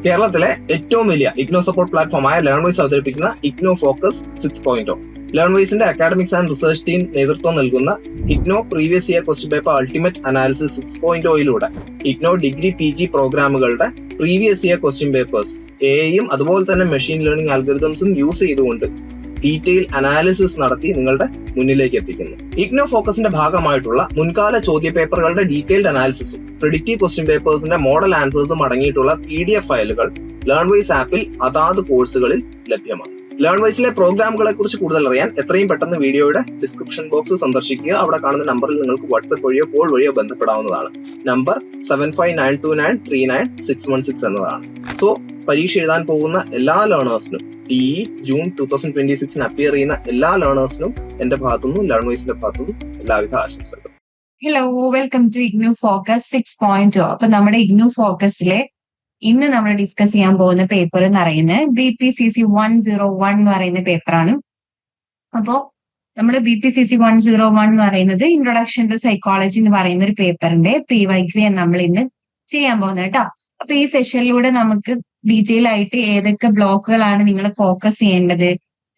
കേരളത്തിലെ ഏറ്റവും വലിയ ഇഗ്നോ സപ്പോർട്ട് പ്ലാറ്റ്ഫോമായ ലേൺവൈസ് അവതരിപ്പിക്കുന്ന ഇഗ്നോ ഫോക്കസ് 6.0. ലേൺവൈസിന്റെ അക്കാഡമിക്സ് ആൻഡ് റിസർച്ച് ടീം നേതൃത്വം നൽകുന്ന IGNOU previous year question paper ultimate analysis 6.0യിലൂടെ ഇഗ്നോ ഡിഗ്രി PG പ്രോഗ്രാമുകളുടെ പ്രീവിയസ് ഇയർ ക്വസ്റ്റ്യൻ പേപ്പേഴ്സ് എയും അതുപോലെ തന്നെ മെഷീൻ ലേണിംഗ് അൽഗോരിതംസും യൂസ് ചെയ്തുകൊണ്ട് ഡീറ്റെയിൽ അനാലിസിസ് നടത്തി നിങ്ങളുടെ മുന്നിലേക്ക് എത്തിക്കുന്നു. ഇഗ്നോ ഫോക്കസിന്റെ ഭാഗമായിട്ടുള്ള മുൻകാല ചോദ്യ പേപ്പറുകളുടെ ഡീറ്റെയിൽഡ് അനാലിസിസും പ്രിഡിക്റ്റീവ് ക്വസ്റ്റ്യൻ പേപ്പേഴ്സിന്റെ മോഡൽ ആൻസേഴ്സും അടങ്ങിയിട്ടുള്ള PDF ഫയലുകൾ ലേൺവൈസ് ആപ്പിൽ അതാത് കോഴ്സുകളിൽ ലഭ്യമാണ്. ലേൺവൈസിലെ പ്രോഗ്രാമുകളെ കുറിച്ച് കൂടുതൽ അറിയാൻ എത്രയും പെട്ടെന്ന് വീഡിയോയുടെ ഡിസ്ക്രിപ്ഷൻ ബോക്സ് സന്ദർശിക്കുക. അവിടെ കാണുന്ന നമ്പറിൽ നിങ്ങൾക്ക് വാട്സ്ആപ്പ് വഴിയോ കോൾ വഴിയോ ബന്ധപ്പെടാവുന്നതാണ്. നമ്പർ 7592939616 എന്നതാണ്. സോ പരീക്ഷ എഴുതാൻ പോകുന്ന എല്ലാ ലേണേഴ്സിനും ജൂൺ 2026 അപ്പിയർ ചെയ്യുന്ന എല്ലാ ലേണേഴ്സിനും എന്റെ ഭാഗത്തുനിന്നും ലേൺവൈസിന്റെ ഭാഗത്തുനിന്നും എല്ലാവിധ ആശംസകളും. Hello, welcome to IGNOU focus 6.0. അപ്പൊ നമ്മുടെ ഇഗ്നു ഫോക്കസിലെ ഇന്ന് നമ്മൾ ഡിസ്കസ് ചെയ്യാൻ പോകുന്ന പേപ്പർ എന്ന് പറയുന്നത് BPCC 101 എന്ന് പറയുന്ന പേപ്പറാണ്. അപ്പോ നമ്മുടെ BPCC 101 എന്ന് പറയുന്നത് ഇൻട്രൊഡക്ഷൻ ടു സൈക്കോളജി എന്ന് പറയുന്ന ഒരു പേപ്പറിന്റെ PYQ നമ്മൾ ഇന്ന് ചെയ്യാൻ പോകുന്നത് കേട്ടോ. അപ്പൊ ഈ സെഷനിലൂടെ നമുക്ക് ഡീറ്റെയിൽ ആയിട്ട് ഏതൊക്കെ ബ്ലോക്കുകളാണ് നിങ്ങൾ ഫോക്കസ് ചെയ്യേണ്ടത്,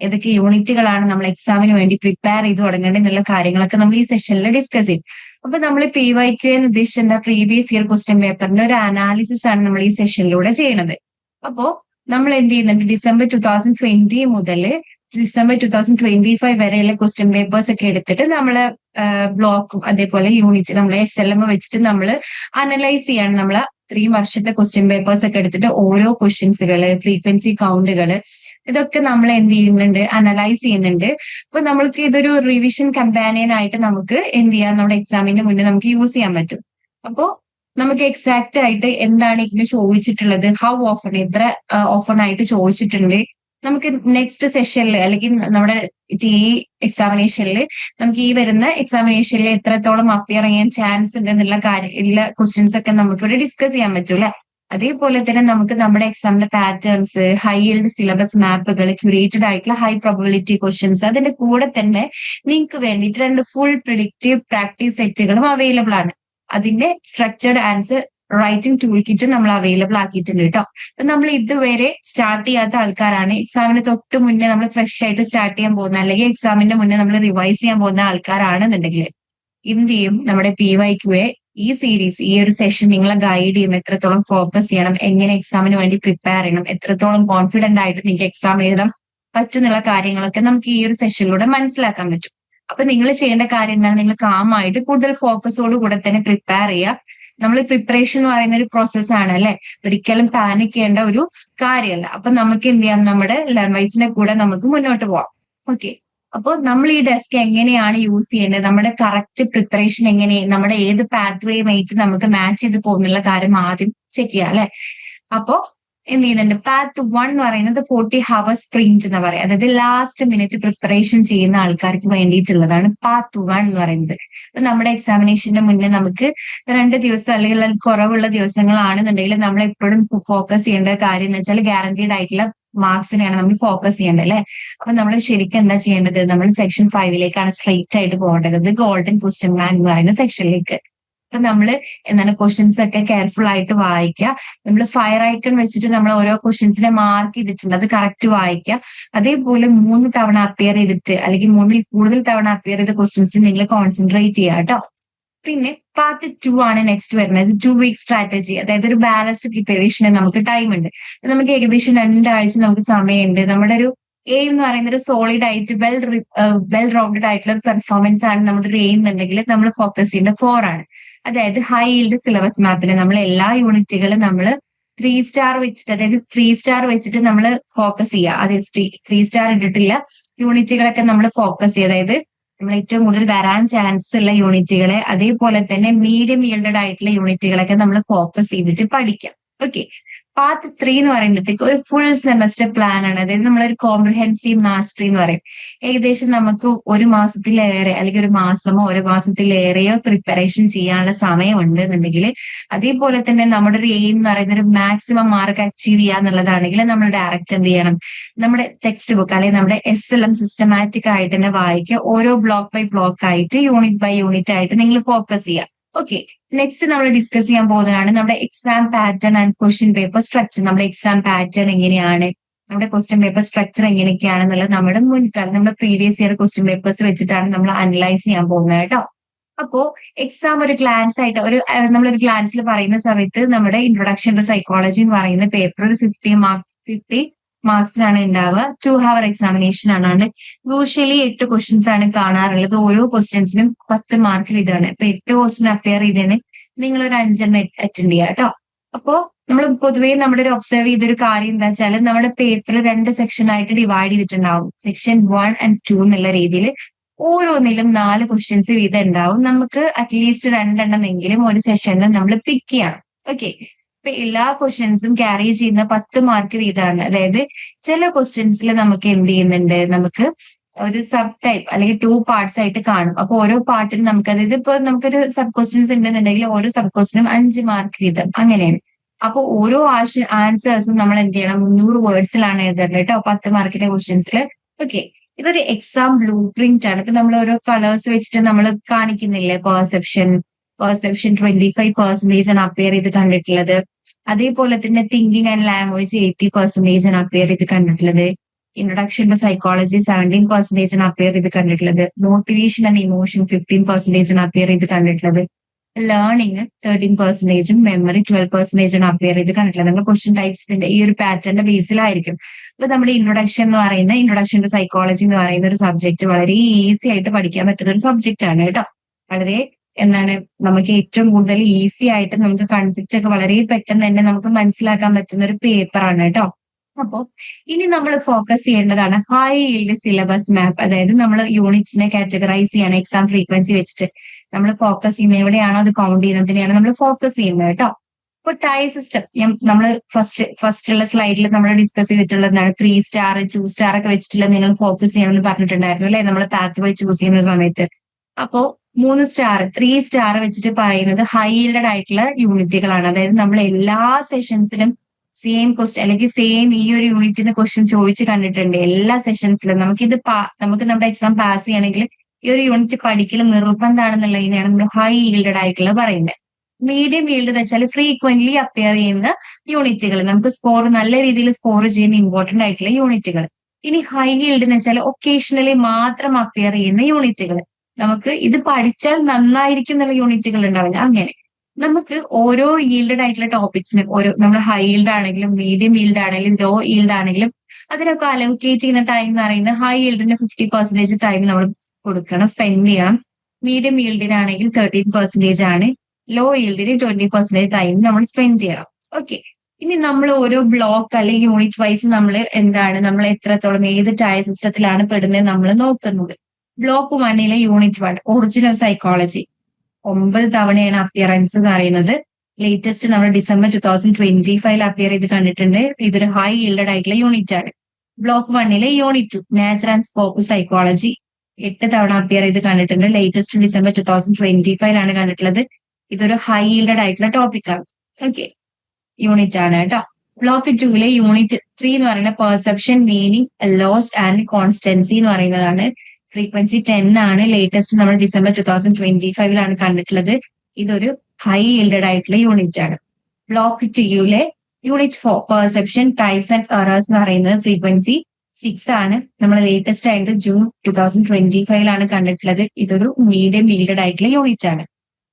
ഏതൊക്കെ യൂണിറ്റുകളാണ് നമ്മൾ എക്സാമിന് വേണ്ടി പ്രിപ്പയർ ചെയ്ത് തുടങ്ങേണ്ടത് എന്നുള്ള കാര്യങ്ങളൊക്കെ നമ്മൾ ഈ സെഷനിൽ ഡിസ്കസ് ചെയ്യും. അപ്പൊ നമ്മൾ PYQ എന്ന് ഉദ്ദേശിച്ച പ്രീവിയസ് ഇയർ ക്വസ്റ്റ്യൻ പേപ്പറിന്റെ ഒരു അനാലിസിസ് ആണ് നമ്മൾ ഈ സെഷനിലൂടെ ചെയ്യുന്നത്. അപ്പോ നമ്മൾ എന്ത് ചെയ്യുന്നുണ്ട്, ഡിസംബർ 2020 മുതൽ ഡിസംബർ 2025 വരെയുള്ള ക്വസ്റ്റ്യൻ പേപ്പേഴ്സ് ഒക്കെ എടുത്തിട്ട് നമ്മള് ബ്ലോക്കും അതേപോലെ യൂണിറ്റ് നമ്മൾ SLM വെച്ചിട്ട് നമ്മൾ അനലൈസ് ചെയ്യാണ്. നമ്മള് 3 വർഷത്തെ ക്വസ്റ്റ്യൻ പേപ്പേഴ്സ് ഒക്കെ എടുത്തിട്ട് ഓരോ ക്വസ്റ്റ്യൻസുകള്, ഫ്രീക്വൻസി കൗണ്ടുകള്, ഇതൊക്കെ നമ്മൾ എന്ത് ചെയ്യുന്നുണ്ട്, അനലൈസ് ചെയ്യുന്നുണ്ട്. അപ്പൊ നമ്മൾക്ക് ഇതൊരു റിവിഷൻ കമ്പാനിയൻ ആയിട്ട് നമുക്ക് എന്ത് ചെയ്യാം, നമ്മുടെ എക്സാമിന്റെ മുന്നേ നമുക്ക് യൂസ് ചെയ്യാൻ പറ്റും. അപ്പോ നമുക്ക് എക്സാക്ട് ആയിട്ട് എന്താണ് ഇതിന് ചോദിച്ചിട്ടുള്ളത്, ഹൗ ഓഫൺ, എത്ര ഓഫൺ ആയിട്ട് ചോദിച്ചിട്ടുണ്ട്, നമുക്ക് നെക്സ്റ്റ് സെഷനിൽ അല്ലെങ്കിൽ നമ്മുടെ എക്സാമിനേഷനിൽ നമുക്ക് ഈ വരുന്ന എക്സാമിനേഷനിൽ എത്രത്തോളം അപ്പിയർ ചെയ്യാൻ ചാൻസ് ഉണ്ട് എന്നുള്ള കാര്യമുള്ള ക്വസ്റ്റ്യൻസ് ഒക്കെ നമുക്ക് ഇവിടെ ഡിസ്കസ് ചെയ്യാൻ പറ്റൂല. അതേപോലെ തന്നെ നമുക്ക് നമ്മുടെ എക്സാമിന്റെ പാറ്റേൺസ്, ഹൈ യീൽഡ് സിലബസ് മാപ്പുകൾ, ക്യൂറേറ്റഡ് ആയിട്ടുള്ള ഹൈ പ്രോബബിലിറ്റി ക്വസ്റ്റ്യൻസ്, അതിന്റെ കൂടെ തന്നെ നിങ്ങൾക്ക് വേണ്ടിയിട്ട് 2 ഫുൾ പ്രിഡിക്റ്റീവ് പ്രാക്ടീസ് സെറ്റുകളും അവൈലബിൾ ആണ്. അതിന്റെ structured answer writing tool kit നമ്മൾ അവൈലബിൾ ആക്കിയിട്ടുണ്ട് കേട്ടോ. അപ്പൊ നമ്മൾ ഇതുവരെ സ്റ്റാർട്ട് ചെയ്യാത്ത ആൾക്കാരാണ്, എക്സാമിന് തൊട്ട് മുന്നേ നമ്മൾ ഫ്രഷ് ആയിട്ട് സ്റ്റാർട്ട് ചെയ്യാൻ പോകുന്ന അല്ലെങ്കിൽ എക്സാമിന്റെ മുന്നേ നമ്മൾ റിവൈസ് ചെയ്യാൻ പോകുന്ന ആൾക്കാരാണെന്നുണ്ടെങ്കിൽ എന്ത് ചെയ്യും, നമ്മുടെ PYQ ഈ സീരീസ്, ഈ ഒരു സെഷൻ നിങ്ങളെ ഗൈഡ് ചെയ്യും. എത്രത്തോളം ഫോക്കസ് ചെയ്യണം, എങ്ങനെ എക്സാമിന് വേണ്ടി പ്രിപ്പയർ ചെയ്യണം, എത്രത്തോളം കോൺഫിഡന്റ് ആയിട്ട് നിങ്ങൾക്ക് എക്സാം എഴുതാൻ പറ്റുന്നുള്ള കാര്യങ്ങളൊക്കെ നമുക്ക് ഈ ഒരു സെഷനിലൂടെ മനസ്സിലാക്കാൻ പറ്റും. അപ്പൊ നിങ്ങൾ ചെയ്യേണ്ട കാര്യം എന്താണ്, നിങ്ങൾ കാമായിട്ട് കൂടുതൽ ഫോക്കസോട് കൂടെ തന്നെ പ്രിപ്പയർ ചെയ്യുക. നമ്മൾ പ്രിപ്പറേഷൻ എന്ന് പറയുന്ന ഒരു പ്രോസസ്സാണ് അല്ലെ, ഒരിക്കലും പാനിക് ചെയ്യേണ്ട ഒരു കാര്യമല്ല. അപ്പൊ നമുക്ക് എന്ത് ചെയ്യാം, നമ്മുടെ ലേൺവൈസിന്റെ കൂടെ നമുക്ക് മുന്നോട്ട് പോവാം. ഓക്കെ, അപ്പോൾ നമ്മൾ ഈ ഡെസ്ക് എങ്ങനെയാണ് യൂസ് ചെയ്യേണ്ടത്, നമ്മുടെ കറക്റ്റ് പ്രിപ്പറേഷൻ എങ്ങനെ, നമ്മുടെ ഏത് പാത്ത് വേയുമായിട്ട് നമുക്ക് മാച്ച് ചെയ്ത് പോകുന്നുള്ള കാര്യം ആദ്യം ചെക്ക് ചെയ്യാം അല്ലെ. അപ്പോ എന്ത് ചെയ്യുന്നുണ്ട്, പാത്ത് 1 എന്ന് പറയുന്നത് 40 hours sprint എന്ന് പറയാം. അതായത് ലാസ്റ്റ് മിനിറ്റ് പ്രിപ്പറേഷൻ ചെയ്യുന്ന ആൾക്കാർക്ക് വേണ്ടിയിട്ടുള്ളതാണ് പാത്ത് 1 എന്ന് പറയുന്നത്. അപ്പൊ നമ്മുടെ എക്സാമിനേഷന്റെ മുന്നേ നമുക്ക് 2 ദിവസം അല്ലെങ്കിൽ കുറവുള്ള ദിവസങ്ങളാണെന്നുണ്ടെങ്കിൽ നമ്മൾ എപ്പോഴും ഫോക്കസ് ചെയ്യേണ്ട കാര്യം എന്ന് വെച്ചാൽ ഗ്യാരണ്ടീഡ് ആയിട്ടുള്ള മാർക്സിനെയാണ് നമ്മൾ ഫോക്കസ് ചെയ്യേണ്ടത് അല്ലെ. അപ്പൊ നമ്മൾ ശരിക്കും എന്താ ചെയ്യേണ്ടത്, നമ്മൾ സെക്ഷൻ 5ലേക്കാണ് സ്ട്രെയിറ്റ് ആയിട്ട് പോകേണ്ടത്, ഗോൾഡൻ ക്വസ്റ്റ്യൻ ബാങ്ക് എന്ന് പറയുന്ന സെക്ഷനിലേക്ക്. അപ്പൊ നമ്മൾ എന്താണ് ക്വസ്റ്റ്യൻസ് ഒക്കെ കെയർഫുൾ ആയിട്ട് വായിക്കുക. നമ്മൾ ഫയർ ഐക്കൺ വെച്ചിട്ട് നമ്മൾ ഓരോ ക്വസ്റ്റ്യൻസിനെ മാർക്ക് ചെയ്തിട്ടുണ്ട്, അത് കറക്റ്റ് വായിക്കുക. അതേപോലെ 3 തവണ അപ്പിയർ ചെയ്തിട്ട് അല്ലെങ്കിൽ 3ൽ കൂടുതൽ തവണ അപ്പിയർ ചെയ്ത ക്വസ്റ്റ്യൻസ് നിങ്ങൾ കോൺസെൻട്രേറ്റ് ചെയ്യുക കേട്ടോ. പിന്നെ പാർട്ട് 2 ആണ് നെക്സ്റ്റ് വരുന്നത്, 2 വീക്ക് സ്ട്രാറ്റജി. അതായത് ഒരു ബാലൻസ്ഡ് പ്രിപ്പറേഷന് നമുക്ക് ടൈം ഉണ്ട്. നമുക്ക് ഏകദേശം 2 ആഴ്ച നമുക്ക് സമയമുണ്ട്. നമ്മുടെ ഒരു എയിം എന്ന് പറയുന്ന ഒരു സോളിഡ് ആയിട്ട് വെൽ റൗണ്ടഡ് ആയിട്ടുള്ള പെർഫോമൻസ് ആണ് നമ്മുടെ ഒരു എയിം എന്നുണ്ടെങ്കിൽ നമ്മൾ ഫോക്കസ് ചെയ്യേണ്ട 4 ആണ്. അതായത് ഹൈ യീൽഡ് സിലബസ് മാപ്പിൽ നമ്മൾ എല്ലാ യൂണിറ്റുകളും നമ്മൾ 3 സ്റ്റാർ വെച്ചിട്ട്, അതായത് 3 സ്റ്റാർ വെച്ചിട്ട് നമ്മൾ ഫോക്കസ് ചെയ്യുക. അതായത് 3 സ്റ്റാർ ഇട്ടിട്ടില്ല യൂണിറ്റുകളൊക്കെ നമ്മൾ ഫോക്കസ് ചെയ്യുക. അതായത് നമ്മൾ ഏറ്റവും കൂടുതൽ വരാൻ ചാൻസ് ഉള്ള യൂണിറ്റുകളെ, അതേപോലെ തന്നെ മീഡിയം യീൽഡഡ് ആയിട്ടുള്ള യൂണിറ്റുകളൊക്കെ നമ്മൾ ഫോക്കസ് ചെയ്തിട്ട് പഠിക്കാം. ഓക്കെ, പാർട്ട് 3 എന്ന് പറയുമ്പോഴത്തേക്ക് ഒരു ഫുൾ സെമസ്റ്റർ പ്ലാൻ ആണ്. അതായത് നമ്മളൊരു കോംപ്രിഹെൻസീവ് മാസ്റ്ററി എന്ന് പറയും. ഏകദേശം നമുക്ക് 1 മാസത്തിലേറെ അല്ലെങ്കിൽ 1 മാസമോ 1 മാസത്തിലേറെയോ പ്രിപ്പറേഷൻ ചെയ്യാനുള്ള സമയമുണ്ട് എന്നുണ്ടെങ്കിൽ, അതേപോലെ തന്നെ നമ്മുടെ ഒരു എയിം എന്ന് പറയുന്ന ഒരു മാക്സിമം മാർക്ക് അച്ചീവ് ചെയ്യുക എന്നുള്ളതാണെങ്കിൽ നമ്മൾ ഡയറക്റ്റ് എന്ത് ചെയ്യണം, നമ്മുടെ ടെക്സ്റ്റ് ബുക്ക് അല്ലെങ്കിൽ നമ്മുടെ SLM സിസ്റ്റമാറ്റിക് ആയിട്ട് തന്നെ വായിക്കുക. ഓരോ ബ്ലോക്ക് ബൈ ബ്ലോക്ക് ആയിട്ട്, യൂണിറ്റ് ബൈ യൂണിറ്റ് ആയിട്ട് നിങ്ങൾ ഫോക്കസ് ചെയ്യുക. ഓക്കെ, നെക്സ്റ്റ് നമ്മൾ ഡിസ്കസ് ചെയ്യാൻ പോകുന്നതാണ് നമ്മുടെ exam pattern and question paper structure. നമ്മുടെ എക്സാം പാറ്റേൺ എങ്ങനെയാണ്, നമ്മുടെ ക്വസ്റ്റ്യൻ പേപ്പർ സ്ട്രക്ചർ എങ്ങനെയൊക്കെയാണെന്നുള്ളത് നമ്മുടെ മുൻകാലം നമ്മുടെ പ്രീവിയസ് ഇയർ ക്വസ്റ്റ്യൻ പേപ്പേഴ്സ് വെച്ചിട്ടാണ് നമ്മൾ അനലൈസ് ചെയ്യാൻ പോകുന്നത് കേട്ടോ. അപ്പോ എക്സാം ഒരു ഗ്ലാൻസ് ആയിട്ട് നമ്മളൊരു ഗ്ലാൻസിൽ പറയുന്ന സമയത്ത് നമ്മുടെ ഇൻട്രൊഡക്ഷൻ ടു സൈക്കോളജി എന്ന് പറയുന്ന പേപ്പർ ഒരു 50 മാർക്സിനാണ് ഉണ്ടാവുക. 2 hour എക്സാമിനേഷൻ ആണ്. യൂഷ്വലി 8 ക്വസ്റ്റ്യൻസ് ആണ് കാണാറുള്ളത്. ഓരോ ക്വസ്റ്റ്യൻസിനും 10 മാർക്ക് വീതമാണ്. ഇപ്പൊ 8 ക്വസ്റ്റ്യൻ അപ്പിയർ ചെയ്തതിന് നിങ്ങൾ ഒരു 5 അറ്റൻഡ് ചെയ്യുക കേട്ടോ. അപ്പോ നമ്മൾ പൊതുവേ നമ്മുടെ ഒരു ഒബ്സർവ് ചെയ്തൊരു കാര്യം എന്താ വെച്ചാൽ നമ്മുടെ പേപ്പർ 2 സെക്ഷൻ ആയിട്ട് ഡിവൈഡ് ചെയ്തിട്ടുണ്ടാവും. സെക്ഷൻ 1 and 2 എന്നുള്ള രീതിയിൽ ഓരോന്നിലും 4 ക്വസ്റ്റ്യൻസ് വീതം ഉണ്ടാവും. നമുക്ക് അറ്റ്ലീസ്റ്റ് 2 എങ്കിലും ഒരു സെഷനിൽ നമ്മൾ പിക്ക് ചെയ്യണം. ഓക്കെ, ഇപ്പൊ എല്ലാ ക്വസ്റ്റ്യൻസും ക്യാരി ചെയ്യുന്ന 10 മാർക്ക് വീതമാണ്. അതായത് ചില ക്വസ്റ്റ്യൻസിൽ നമുക്ക് എന്ത് ചെയ്യുന്നുണ്ട്, നമുക്ക് ഒരു സബ് ടൈപ്പ് അല്ലെങ്കിൽ 2 പാർട്സ് ആയിട്ട് കാണും. അപ്പൊ ഓരോ പാർട്ടിനും നമുക്ക്, അതായത് ഇപ്പൊ നമുക്കൊരു സബ് ക്വസ്റ്റ്യൻസ് ഉണ്ടെന്നുണ്ടെങ്കിൽ ഓരോ സബ് ക്വസ്റ്റ്യനും 5 മാർക്ക് വീതം അങ്ങനെയാണ്. അപ്പൊ ഓരോ ആൻസേഴ്സും നമ്മൾ എന്ത് ചെയ്യണം, 300 വേർഡ്സിലാണ് എഴുതേണ്ടത് കേട്ടോ 10 മാർക്കിന്റെ ക്വസ്റ്റ്യൻസിൽ. ഓക്കെ, ഇതൊരു എക്സാം ബ്ലൂ പ്രിന്റ് ആണ്. ഇപ്പൊ നമ്മൾ ഓരോ കളേഴ്സ് വെച്ചിട്ട് നമ്മൾ കാണിക്കുന്നില്ലേ, പെർസെപ്ഷൻ 25% ആണ് അപ്പിയർ ചെയ്ത് കണ്ടിട്ടുള്ളത്. അതേപോലെ തന്നെ തിങ്കിങ് ആൻഡ് ലാംഗ്വേജ് 80% ആണ് അപ്പിയർ ചെയ്ത് കണ്ടിട്ടുള്ളത്. ഇൻട്രൊഡക്ഷൻ ടു സൈക്കോളജി 17% ആണ് അപ്പിയർ ചെയ്ത് കണ്ടിട്ടുള്ളത്. മോട്ടിവേഷൻ ആൻഡ് ഇമോഷൻ 15% ആണ് അപ്പിയർ ചെയ്ത് കണ്ടിട്ടുള്ളത്. ലേണിംഗ് 13%, മെമ്മറി 12% ആണ് അപ്പിയർ ചെയ്ത് കണ്ടിട്ടുള്ളത്. നമ്മുടെ ക്വസ്റ്റ്യൻ ടൈപ്സിന്റെ ഈ ഒരു പാറ്റേണിന്റെ ബേസിലായിരിക്കും. ഇപ്പൊ നമ്മുടെ ഇൻട്രൊഡക്ഷൻ ടു സൈക്കോളജി എന്ന് പറയുന്ന ഒരു സബ്ജക്ട് വളരെ ഈസി ആയിട്ട് പഠിക്കാൻ പറ്റുന്ന ഒരു സബ്ജക്റ്റ് ആണ് കേട്ടോ. വളരെ നമുക്ക് ഏറ്റവും കൂടുതൽ ഈസി ആയിട്ട് നമുക്ക് കൺസെപ്റ്റ് ഒക്കെ വളരെ പെട്ടെന്ന് തന്നെ നമുക്ക് മനസ്സിലാക്കാൻ പറ്റുന്ന ഒരു പേപ്പറാണ് കേട്ടോ. അപ്പോ ഇനി നമ്മൾ ഫോക്കസ് ചെയ്യേണ്ടതാണ് ഹൈ ഈൽഡ് സിലബസ് മാപ്പ്. അതായത് നമ്മൾ യൂണിറ്റ്സിനെ കാറ്റഗറൈസ് ചെയ്യണം എക്സാം ഫ്രീക്വൻസി വെച്ചിട്ട്. നമ്മൾ ഫോക്കസ് ചെയ്യുന്നത് എവിടെയാണോ അത് കൗണ്ട് ചെയ്യുന്നതിനെയാണ് നമ്മൾ ഫോക്കസ് ചെയ്യുന്നത് കേട്ടോ. ഇപ്പൊ ടൈ സിസ്റ്റം നമ്മൾ ഫസ്റ്റ് ഉള്ള സ്ലൈഡിൽ നമ്മൾ ഡിസ്കസ് ചെയ്തിട്ടുള്ള എന്താണ് 3 star 2 star ഒക്കെ വെച്ചിട്ടുള്ള നിങ്ങൾ ഫോക്കസ് ചെയ്യണമെന്ന് പറഞ്ഞിട്ടുണ്ടായിരുന്നു അല്ലെ, നമ്മൾ പാത്ത് വഴി ചൂസ് ചെയ്യുന്ന സമയത്ത്. അപ്പോ 3 star 3 star വെച്ചിട്ട് പറയുന്നത് ഹൈ ഈൽഡഡ് ആയിട്ടുള്ള യൂണിറ്റുകളാണ്. അതായത് നമ്മൾ എല്ലാ സെഷൻസിലും സെയിം ക്വസ്റ്റ്യൻ അല്ലെങ്കിൽ സെയിം ഈ ഒരു യൂണിറ്റിന് ക്വസ്റ്റ്യൻ ചോദിച്ച് കണ്ടിട്ടുണ്ട് എല്ലാ സെഷൻസിലും. നമുക്ക് നമ്മുടെ എക്സാം പാസ് ചെയ്യണമെങ്കിൽ ഈ ഒരു യൂണിറ്റ് പഠിക്കൽ നിർബന്ധമാണെന്നുള്ളതിനെയാണ് നമ്മൾ ഹൈ ഈൽഡഡ് ആയിട്ടുള്ള പറയുന്നത്. മീഡിയം ഈൽഡ് എന്ന് വെച്ചാൽ ഫ്രീക്വന്റ്ലി അപ്പിയർ ചെയ്യുന്ന യൂണിറ്റുകൾ, നമുക്ക് നല്ല രീതിയിൽ സ്കോർ ചെയ്യുന്ന ഇമ്പോർട്ടന്റ് ആയിട്ടുള്ള യൂണിറ്റുകൾ. ഇനി ഹൈ ഈൽഡ് എന്ന് വെച്ചാൽ ഒക്കേഷണലി മാത്രം അപ്പിയർ ചെയ്യുന്ന യൂണിറ്റുകൾ. നമുക്ക് ഇത് പഠിച്ചാൽ നന്നായിരിക്കും എന്നുള്ള യൂണിറ്റുകൾ ഉണ്ടാവില്ല. അങ്ങനെ നമുക്ക് ഓരോ ഈൽഡഡ് ആയിട്ടുള്ള ടോപ്പിക്സിനും നമ്മൾ ഹൈ ഈൽഡ് ആണെങ്കിലും മീഡിയം ഈൽഡ് ആണെങ്കിലും ലോ ഈൽഡ് ആണെങ്കിലും അതിനൊക്കെ അലോക്കേറ്റ് ചെയ്യുന്ന ടൈം എന്ന് പറയുന്നത് ഹൈ ഈൽഡിന് 50% ടൈം നമ്മൾ കൊടുക്കണം, സ്പെൻഡ് ചെയ്യണം. മീഡിയം ഈൽഡിനാണെങ്കിൽ 13% ആണ്. ലോ ഈൽഡിന് 20% ടൈം നമ്മൾ സ്പെൻഡ് ചെയ്യണം. ഓക്കെ, ഇനി നമ്മൾ ഓരോ ബ്ലോക്ക് അല്ലെങ്കിൽ യൂണിറ്റ് വൈസ് നമ്മൾ എത്രത്തോളം ഏത് ടയർ സിസ്റ്റത്തിലാണ് പെടുന്നത് നമ്മൾ നോക്കുന്നത്. Block 1 unit 1 origin of psychology 9 തവണയാണ് അപ്പിയറൻസ് എന്ന് പറയുന്നത്. ലേറ്റസ്റ്റ് നമ്മൾ ഡിസംബർ 2025 അപ്പിയർ ചെയ്ത് കണ്ടിട്ടുണ്ട്. ഇതൊരു ഹൈ ഈൽഡഡ് ആയിട്ടുള്ള യൂണിറ്റ് ആണ്. Block 1 unit 2 nature and scope psychology 8 തവണ അപ്പിയർ ചെയ്ത് കണ്ടിട്ടുണ്ട്. ലേറ്റസ്റ്റ് ഡിസംബർ 2025 ആണ് കണ്ടിട്ടുള്ളത്. ഇതൊരു ഹൈ ഈൽഡഡ് ആയിട്ടുള്ള ടോപ്പിക് ആണ്. ഓക്കെ, യൂണിറ്റ് ആണ് കേട്ടോ. ബ്ലോക്ക് 2 യൂണിറ്റ് 3 എന്ന് പറയുന്നത് perception, meaning, laws and constancy എന്ന് പറയുന്നതാണ്. ഫ്രീക്വൻസി 10 ആണ്. ലേറ്റസ്റ്റ് നമ്മൾ ഡിസംബർ 2025 കണ്ടിട്ടുള്ളത്. ഇതൊരു ഹൈ ഈൽഡഡ് ആയിട്ടുള്ള യൂണിറ്റ് ആണ്. Block 2 unit 4 perception, types and errors എന്ന് പറയുന്നത് ഫ്രീക്വൻസി 6 ആണ്. നമ്മൾ ലേറ്റസ്റ്റ് ആയിട്ട് ജൂൺ 2025 കണ്ടിട്ടുള്ളത്. ഇതൊരു മീഡിയം ഈൽഡഡ് ആയിട്ടുള്ള യൂണിറ്റ് ആണ്.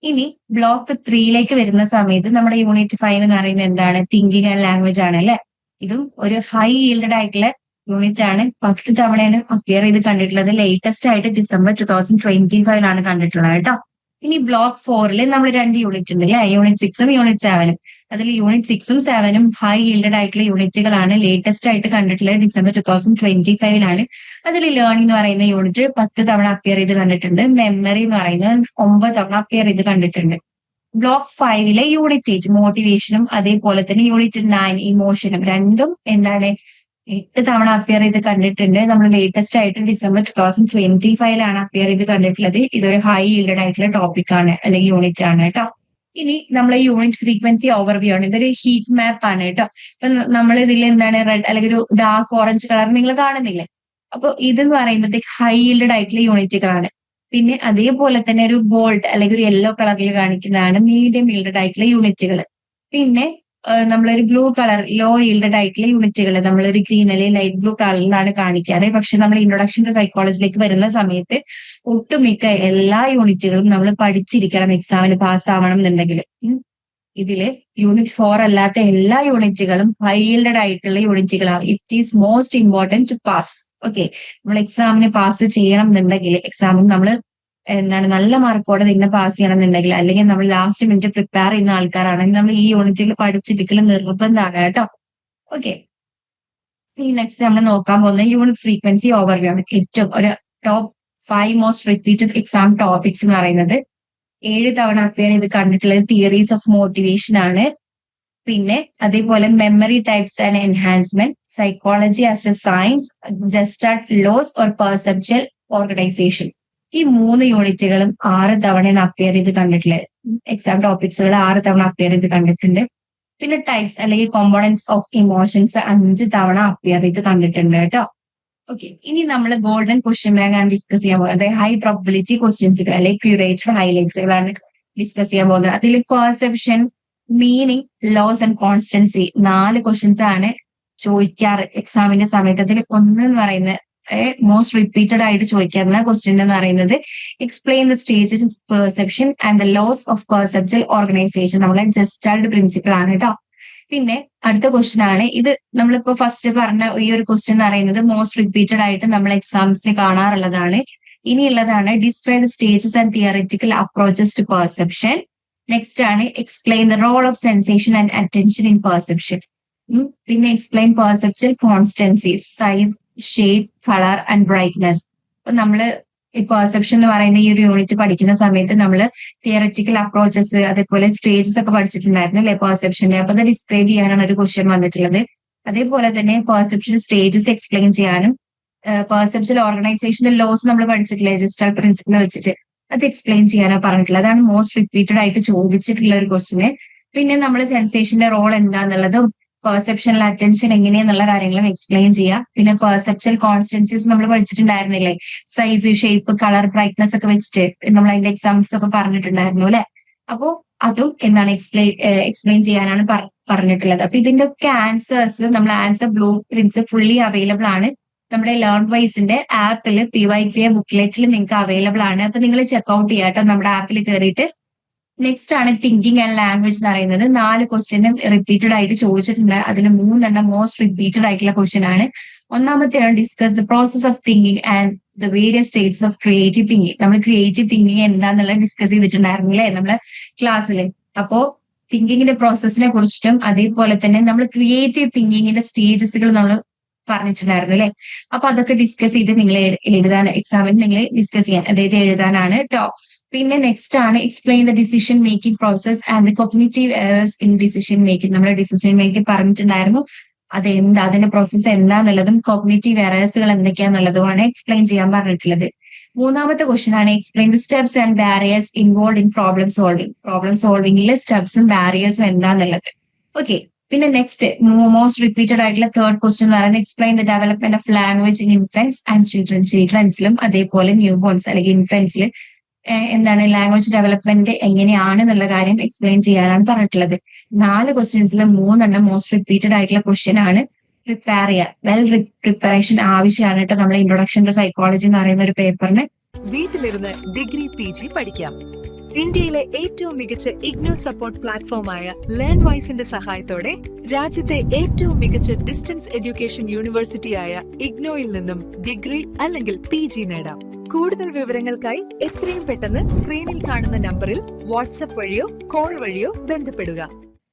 ഇനി ബ്ലോക്ക് 3 വരുന്ന സമയത്ത് നമ്മുടെ യൂണിറ്റ് 5 എന്ന് പറയുന്നത് എന്താണ്, തിങ്കിങ് ആൻഡ് ലാംഗ്വേജ് ആണ് അല്ലെ. ഇതും ഒരു ഹൈ ഈൽഡഡ് ആയിട്ടുള്ള യൂണിറ്റ് ആണ്. 10 തവണയാണ് അപ്പിയർ ചെയ്ത് കണ്ടിട്ടുള്ളത്. ലേറ്റസ്റ്റ് ആയിട്ട് ഡിസംബർ 2025 കണ്ടിട്ടുള്ളത് കേട്ടോ. ഇനി ബ്ലോക്ക് 4 നമ്മൾ 2 യൂണിറ്റ് ഉണ്ട് അല്ലെ, യൂണിറ്റ് 6ഉം യൂണിറ്റ് 7ഉം. അതിൽ യൂണിറ്റ് 6ഉം 7ഉം ഹൈ ഈൽഡഡ് ആയിട്ടുള്ള യൂണിറ്റുകളാണ്. ലേറ്റസ്റ്റ് ആയിട്ട് കണ്ടിട്ടുള്ളത് ഡിസംബർ 2025 അതിൽ ലേണിംഗ് എന്ന് പറയുന്ന യൂണിറ്റ് 10 തവണ അപ്പിയർ ചെയ്ത് കണ്ടിട്ടുണ്ട്. മെമ്മറി എന്ന് പറയുന്നത് 9 തവണ അപ്പിയർ ചെയ്ത് കണ്ടിട്ടുണ്ട്. ബ്ലോക്ക് 5 യൂണിറ്റ് 8 മോട്ടിവേഷനും അതേപോലെ തന്നെ യൂണിറ്റ് 9 ഇമോഷനും രണ്ടും 8 തവണ അപ്പിയർ ചെയ്ത് കണ്ടിട്ടുണ്ട്. നമ്മൾ ലേറ്റസ്റ്റ് ആയിട്ട് ഡിസംബർ 2025 അപ്പിയർ ചെയ്ത് കണ്ടിട്ടുള്ളത്. ഇതൊരു ഹൈ ഈൽഡഡ് ആയിട്ടുള്ള ടോപ്പിക് ആണ് അല്ലെങ്കിൽ യൂണിറ്റ് ആണ് കേട്ടോ. ഇനി നമ്മളെ യൂണിറ്റ് ഫ്രീക്വൻസി ഓവർവ്യൂ ആണ്. ഇതൊരു ഹീറ്റ് മാപ്പ് ആണ് കേട്ടോ. ഇപ്പൊ നമ്മൾ ഇതിൽ റെഡ് അല്ലെങ്കിൽ ഒരു ഡാർക്ക് ഓറഞ്ച് കളർ നിങ്ങൾ കാണുന്നില്ലേ. അപ്പൊ ഇതെന്ന് പറയുമ്പോഴത്തേക്ക് ഹൈ ഈൽഡഡ് ആയിട്ടുള്ള യൂണിറ്റുകളാണ്. പിന്നെ അതേപോലെ തന്നെ ഒരു ഗോൾഡ് അല്ലെങ്കിൽ ഒരു യെല്ലോ കളറിൽ കാണിക്കുന്നതാണ് മീഡിയം ഈൽഡഡ് ആയിട്ടുള്ള യൂണിറ്റുകൾ. പിന്നെ നമ്മളൊരു ബ്ലൂ കളർ ലോ ഈൽഡഡ് ആയിട്ടുള്ള യൂണിറ്റുകൾ നമ്മളൊരു ഗ്രീൻ അല്ലെങ്കിൽ ലൈറ്റ് ബ്ലൂ കളറിലാണ് കാണിക്കാറ്. പക്ഷെ നമ്മൾ ഇൻട്രൊഡക്ഷൻ ടു സൈക്കോളജിയിലേക്ക് വരുന്ന സമയത്ത് ഒട്ടുമിക്ക എല്ലാ യൂണിറ്റുകളും നമ്മൾ പഠിച്ചിരിക്കണം എക്സാമിന് പാസ് ആവണം എന്നുണ്ടെങ്കിൽ. ഇതില് യൂണിറ്റ് 4 അല്ലാത്ത എല്ലാ യൂണിറ്റുകളും ഹൈ ഈൽഡഡ് ആയിട്ടുള്ള യൂണിറ്റുകളാണ്. It is most important to pass. Okay, നമ്മൾ എക്സാമിന് പാസ് ചെയ്യണം എന്നുണ്ടെങ്കിൽ എക്സാമിന് നമ്മൾ നല്ല മാർക്കോടെ തന്നെ പാസ് ചെയ്യണം എന്നുണ്ടെങ്കിൽ, അല്ലെങ്കിൽ നമ്മൾ ലാസ്റ്റ് മിനിറ്റ് പ്രിപ്പയർ ചെയ്യുന്ന ആൾക്കാരാണെങ്കിൽ നമ്മൾ ഈ യൂണിറ്റിൽ പഠിച്ചിരിക്കലും നിർബന്ധമാണ് കേട്ടോ. ഓക്കെ, ഈ നെക്സ്റ്റ് നമ്മൾ നോക്കാൻ പോകുന്ന യൂണിറ്റ് ഫ്രീക്വൻസി ഓവർവ്യൂ ആണ്. ഏറ്റവും ഒരു top 5 most repeated exam topics എന്ന് പറയുന്നത് 7 തവണ അപ്പിയർ ചെയ്ത് കണ്ടിട്ടുള്ളത് തിയറീസ് ഓഫ് മോട്ടിവേഷൻ ആണ്. പിന്നെ അതേപോലെ memory types and enhancement, psychology as a science, gestalt laws or perceptual organisation. ഈ 3 യൂണിറ്റുകളും 6 തവണയാണ് അപ്പിയർ ചെയ്ത് കണ്ടിട്ടുള്ളത്. എക്സാം ടോപ്പിക്സുകൾ 6 തവണ അപ്പിയർ ചെയ്ത് കണ്ടിട്ടുണ്ട്. പിന്നെ ടൈപ്സ് അല്ലെങ്കിൽ കോമ്പോണൻസ് ഓഫ് ഇമോഷൻസ് 5 തവണ അപ്പിയർ ചെയ്ത് കണ്ടിട്ടുണ്ട് കേട്ടോ. ഓക്കെ, ഇനി നമ്മൾ ഗോൾഡൻ ക്വസ്റ്റ്യൻ ബാങ്ക് ആണ് ഡിസ്കസ് ചെയ്യാൻ പോകുന്നത്. അതായത് ഹൈ പ്രോബിലിറ്റി ക്വസ്റ്റ്യൻസുകൾ അല്ലെങ്കിൽ ക്യൂറേറ്റഡ് ഹൈലൈറ്റ്സുകളാണ് ഡിസ്കസ് ചെയ്യാൻ പോകുന്നത്. അതിൽ perception, meaning, laws and constancy 4 questions ആണ് ചോദിക്കാറ് എക്സാമിന്റെ സമയത്ത്. അതിൽ ഒന്ന് എന്ന് പറയുന്നത് മോസ്റ്റ് റിപ്പീറ്റഡ് ആയിട്ട് ചോദിക്കാവുന്ന ക്വസ്റ്റ്യൻ എന്ന് പറയുന്നത് explain the stages of perception and the laws of perceptual organisation. നമ്മളെ ജസ്റ്റാൾഡ് പ്രിൻസിപ്പിൾ ആണ് കേട്ടോ. പിന്നെ അടുത്ത ക്വസ്റ്റ്യൻ ആണ് ഇത്. നമ്മളിപ്പോ ഫസ്റ്റ് പറഞ്ഞ ഈ ഒരു ക്വസ്റ്റ്യൻ എന്ന് പറയുന്നത് മോസ്റ്റ് റിപ്പീറ്റഡ് ആയിട്ട് നമ്മൾ എക്സാംസിന് കാണാറുള്ളതാണ്. ഇനിയുള്ളതാണ് describe the stages and theoretical approaches to perception. Next ആണ് explain the role of sensation and attention in perception. പിന്നെ explain perceptual constancies, size, shape, colour and brightness. അപ്പൊ നമ്മള് ഈ പെർസെപ്ഷൻ എന്ന് പറയുന്ന ഈ ഒരു യൂണിറ്റ് പഠിക്കുന്ന സമയത്ത് നമ്മൾ തിയററ്റിക്കൽ അപ്രോച്ചസ് അതേപോലെ സ്റ്റേജസ് ഒക്കെ പഠിച്ചിട്ടുണ്ടായിരുന്നു അല്ലെ പെർസെപ്ഷന്റെ. അപ്പൊ അത് ഡിസ്ക്രൈബ് ചെയ്യാനാണ് ഒരു ക്വസ്റ്റ്യൻ വന്നിട്ടുള്ളത്. അതേപോലെ തന്നെ പെർസെപ്ഷൻ സ്റ്റേജസ് എക്സ്പ്ലെയിൻ ചെയ്യാനും പെർസെപ്ച്വൽ ഓർഗനൈസേഷന്റെ ലോസ് നമ്മൾ പഠിച്ചിട്ടില്ലേ ജസ്റ്റാൾഡ് പ്രിൻസിപ്പിൾ വെച്ചിട്ട്, അത് എക്സ്പ്ലെയിൻ ചെയ്യാനോ പറഞ്ഞിട്ടുള്ളത്. അതാണ് മോസ്റ്റ് റിപ്പീറ്റഡ് ആയിട്ട് ചോദിച്ചിട്ടുള്ള ഒരു ക്വസ്റ്റ്യന്. പിന്നെ നമ്മൾ സെൻസേഷന്റെ റോൾ എന്താന്നുള്ളതും പെർസെപ്ഷനിൽ അറ്റൻഷൻ എങ്ങനെയെന്നുള്ള കാര്യങ്ങളും എക്സ്പ്ലെയിൻ ചെയ്യുക. പിന്നെ പെർസെപ്ച്വൽ കോൺസ്റ്റൻസീസ് നമ്മൾ പഠിച്ചിട്ടുണ്ടായിരുന്നില്ലേ, സൈസ്, ഷേപ്പ്, കളർ, ബ്രൈറ്റ്നസ് ഒക്കെ വെച്ചിട്ട് നമ്മൾ അതിന്റെ എക്സാമ്പിൾസ് ഒക്കെ പറഞ്ഞിട്ടുണ്ടായിരുന്നു അല്ലെ. അപ്പോ അതും എന്താണ് എക്സ്പ്ലെയിൻ ചെയ്യാനാണ് പറഞ്ഞിട്ടുള്ളത്. അപ്പൊ ഇതിന്റെ ഒക്കെ ആൻസേഴ്സ് നമ്മൾ answer blue prints fully available ആണ് നമ്മുടെ ലേൺ വൈസിന്റെ ആപ്പിൽ. PYQ ബുക്ക്ലെറ്റിൽ നിങ്ങൾക്ക് അവൈലബിൾ ആണ്. അപ്പൊ നിങ്ങൾ ചെക്ക്ഔട്ട് ചെയ്യാം കേട്ടോ നമ്മുടെ ആപ്പിൽ കയറിയിട്ട്. നെക്സ്റ്റ് ആണ് തിങ്കിങ് ആൻഡ് ലാംഗ്വേജ് എന്ന് പറയുന്നത്. 4 ക്വസ്റ്റ്യനും റിപ്പീറ്റഡ് ആയിട്ട് ചോദിച്ചിട്ടുണ്ട്. അതിൽ 3 മോസ്റ്റ് റിപ്പീറ്റഡ് ആയിട്ടുള്ള ക്വസ്റ്റ്യൻ ആണ്. ഒന്നാമത്തെയാണ് discuss the process of thinking and the various states of creative thinking. നമ്മൾ ക്രിയേറ്റീവ് തിങ്കിങ് എന്താന്നുള്ളത് ഡിസ്കസ് ചെയ്തിട്ടുണ്ടായിരുന്നു അല്ലേ നമ്മളെ ക്ലാസ്സിൽ. അപ്പോ തിങ്കിങ്ങിന്റെ പ്രോസസ്സിനെ കുറിച്ചിട്ടും അതേപോലെ തന്നെ നമ്മൾ ക്രിയേറ്റീവ് തിങ്കിങ്ങിന്റെ സ്റ്റേജസുകൾ നമ്മൾ പറഞ്ഞിട്ടുണ്ടായിരുന്നു അല്ലെ. അപ്പൊ അതൊക്കെ ഡിസ്കസ് ചെയ്ത് നിങ്ങൾ എഴുതാൻ എക്സാമിന് നിങ്ങൾ ഡിസ്കസ് ചെയ്യാൻ അതായത് എഴുതാനാണ് കേട്ടോ. പിന്നെ നെക്സ്റ്റ് ആണ് explain the decision making process and cognitive errors in decision making. നമ്മൾ ഡിസിഷൻ മേക്കിംഗ് പറഞ്ഞിട്ടുണ്ടായിരുന്നു. അതിന്റെ പ്രോസസ്സ് എന്താന്നുള്ളതും കോഗ്നിറ്റീവ് എറേഴ്സുകൾ എന്തൊക്കെയാന്നുള്ളതുമാണ് എക്സ്പ്ലെയിൻ ചെയ്യാൻ പറഞ്ഞിട്ടുള്ളത്. മൂന്നാമത്തെ ക്വസ്റ്റ്യൻ ആണ് explain the steps and barriers involve in problem solving. Problem സോൾവിംഗിലെ സ്റ്റെപ്സും ബാരിയേഴ്സും എന്താന്നുള്ളത്. ഓക്കെ, പിന്നെ നെക്സ്റ്റ് മോസ്റ്റ് റിപ്പീറ്റഡ് ആയിട്ടുള്ള തേർഡ് ക്വസ്റ്റ്യൻ എന്ന് പറയുന്നത് explain the development of language in infants and children. ചിൽഡ്രൻസിലും അതേപോലെ ന്യൂ ബോൺസ് അല്ലെങ്കിൽ ഇൻഫൻസിൽ എന്താണ് ലാംഗ്വേജ് ഡെവലപ്മെന്റ് എങ്ങനെയാണ് എന്നുള്ള കാര്യം എക്സ്പ്ലെയിൻ ചെയ്യാനാണ് പറഞ്ഞിട്ടുള്ളത്. 4 ക്വസ്റ്റ്യൻസിൽ 3 മോസ്റ്റ് റിപ്പീറ്റഡ് ആയിട്ടുള്ള ക്വസ്റ്റ്യൻ ആണ്. പ്രിപ്പയർ ചെയ്യുക, വെൽ പ്രിപ്പറേഷൻ ആവശ്യമാണ് കേട്ടോ നമ്മൾ ഇൻട്രൊഡക്ഷൻ ടു സൈക്കോളജി എന്ന് പറയുന്ന ഒരു പേപ്പറിന്. വീട്ടിലിരുന്ന് ഡിഗ്രി PG പഠിക്കാം. ഇന്ത്യയിലെ ഏറ്റവും മികച്ച ഇഗ്നോ സപ്പോർട്ട് പ്ലാറ്റ്ഫോമായ ലേൺ വൈസിന്റെ സഹായത്തോടെ രാജ്യത്തെ ഏറ്റവും മികച്ച ഡിസ്റ്റൻസ് എഡ്യൂക്കേഷൻ യൂണിവേഴ്സിറ്റിയായ ഇഗ്നോയിൽ നിന്നും ഡിഗ്രി അല്ലെങ്കിൽ PG നേടാം. കൂടുതൽ വിവരങ്ങൾക്കായി എത്രയും പെട്ടെന്ന് സ്ക്രീനിൽ കാണുന്ന നമ്പറിൽ വാട്സ്ആപ്പ് വഴിയോ കോൾ വഴിയോ ബന്ധപ്പെടുക.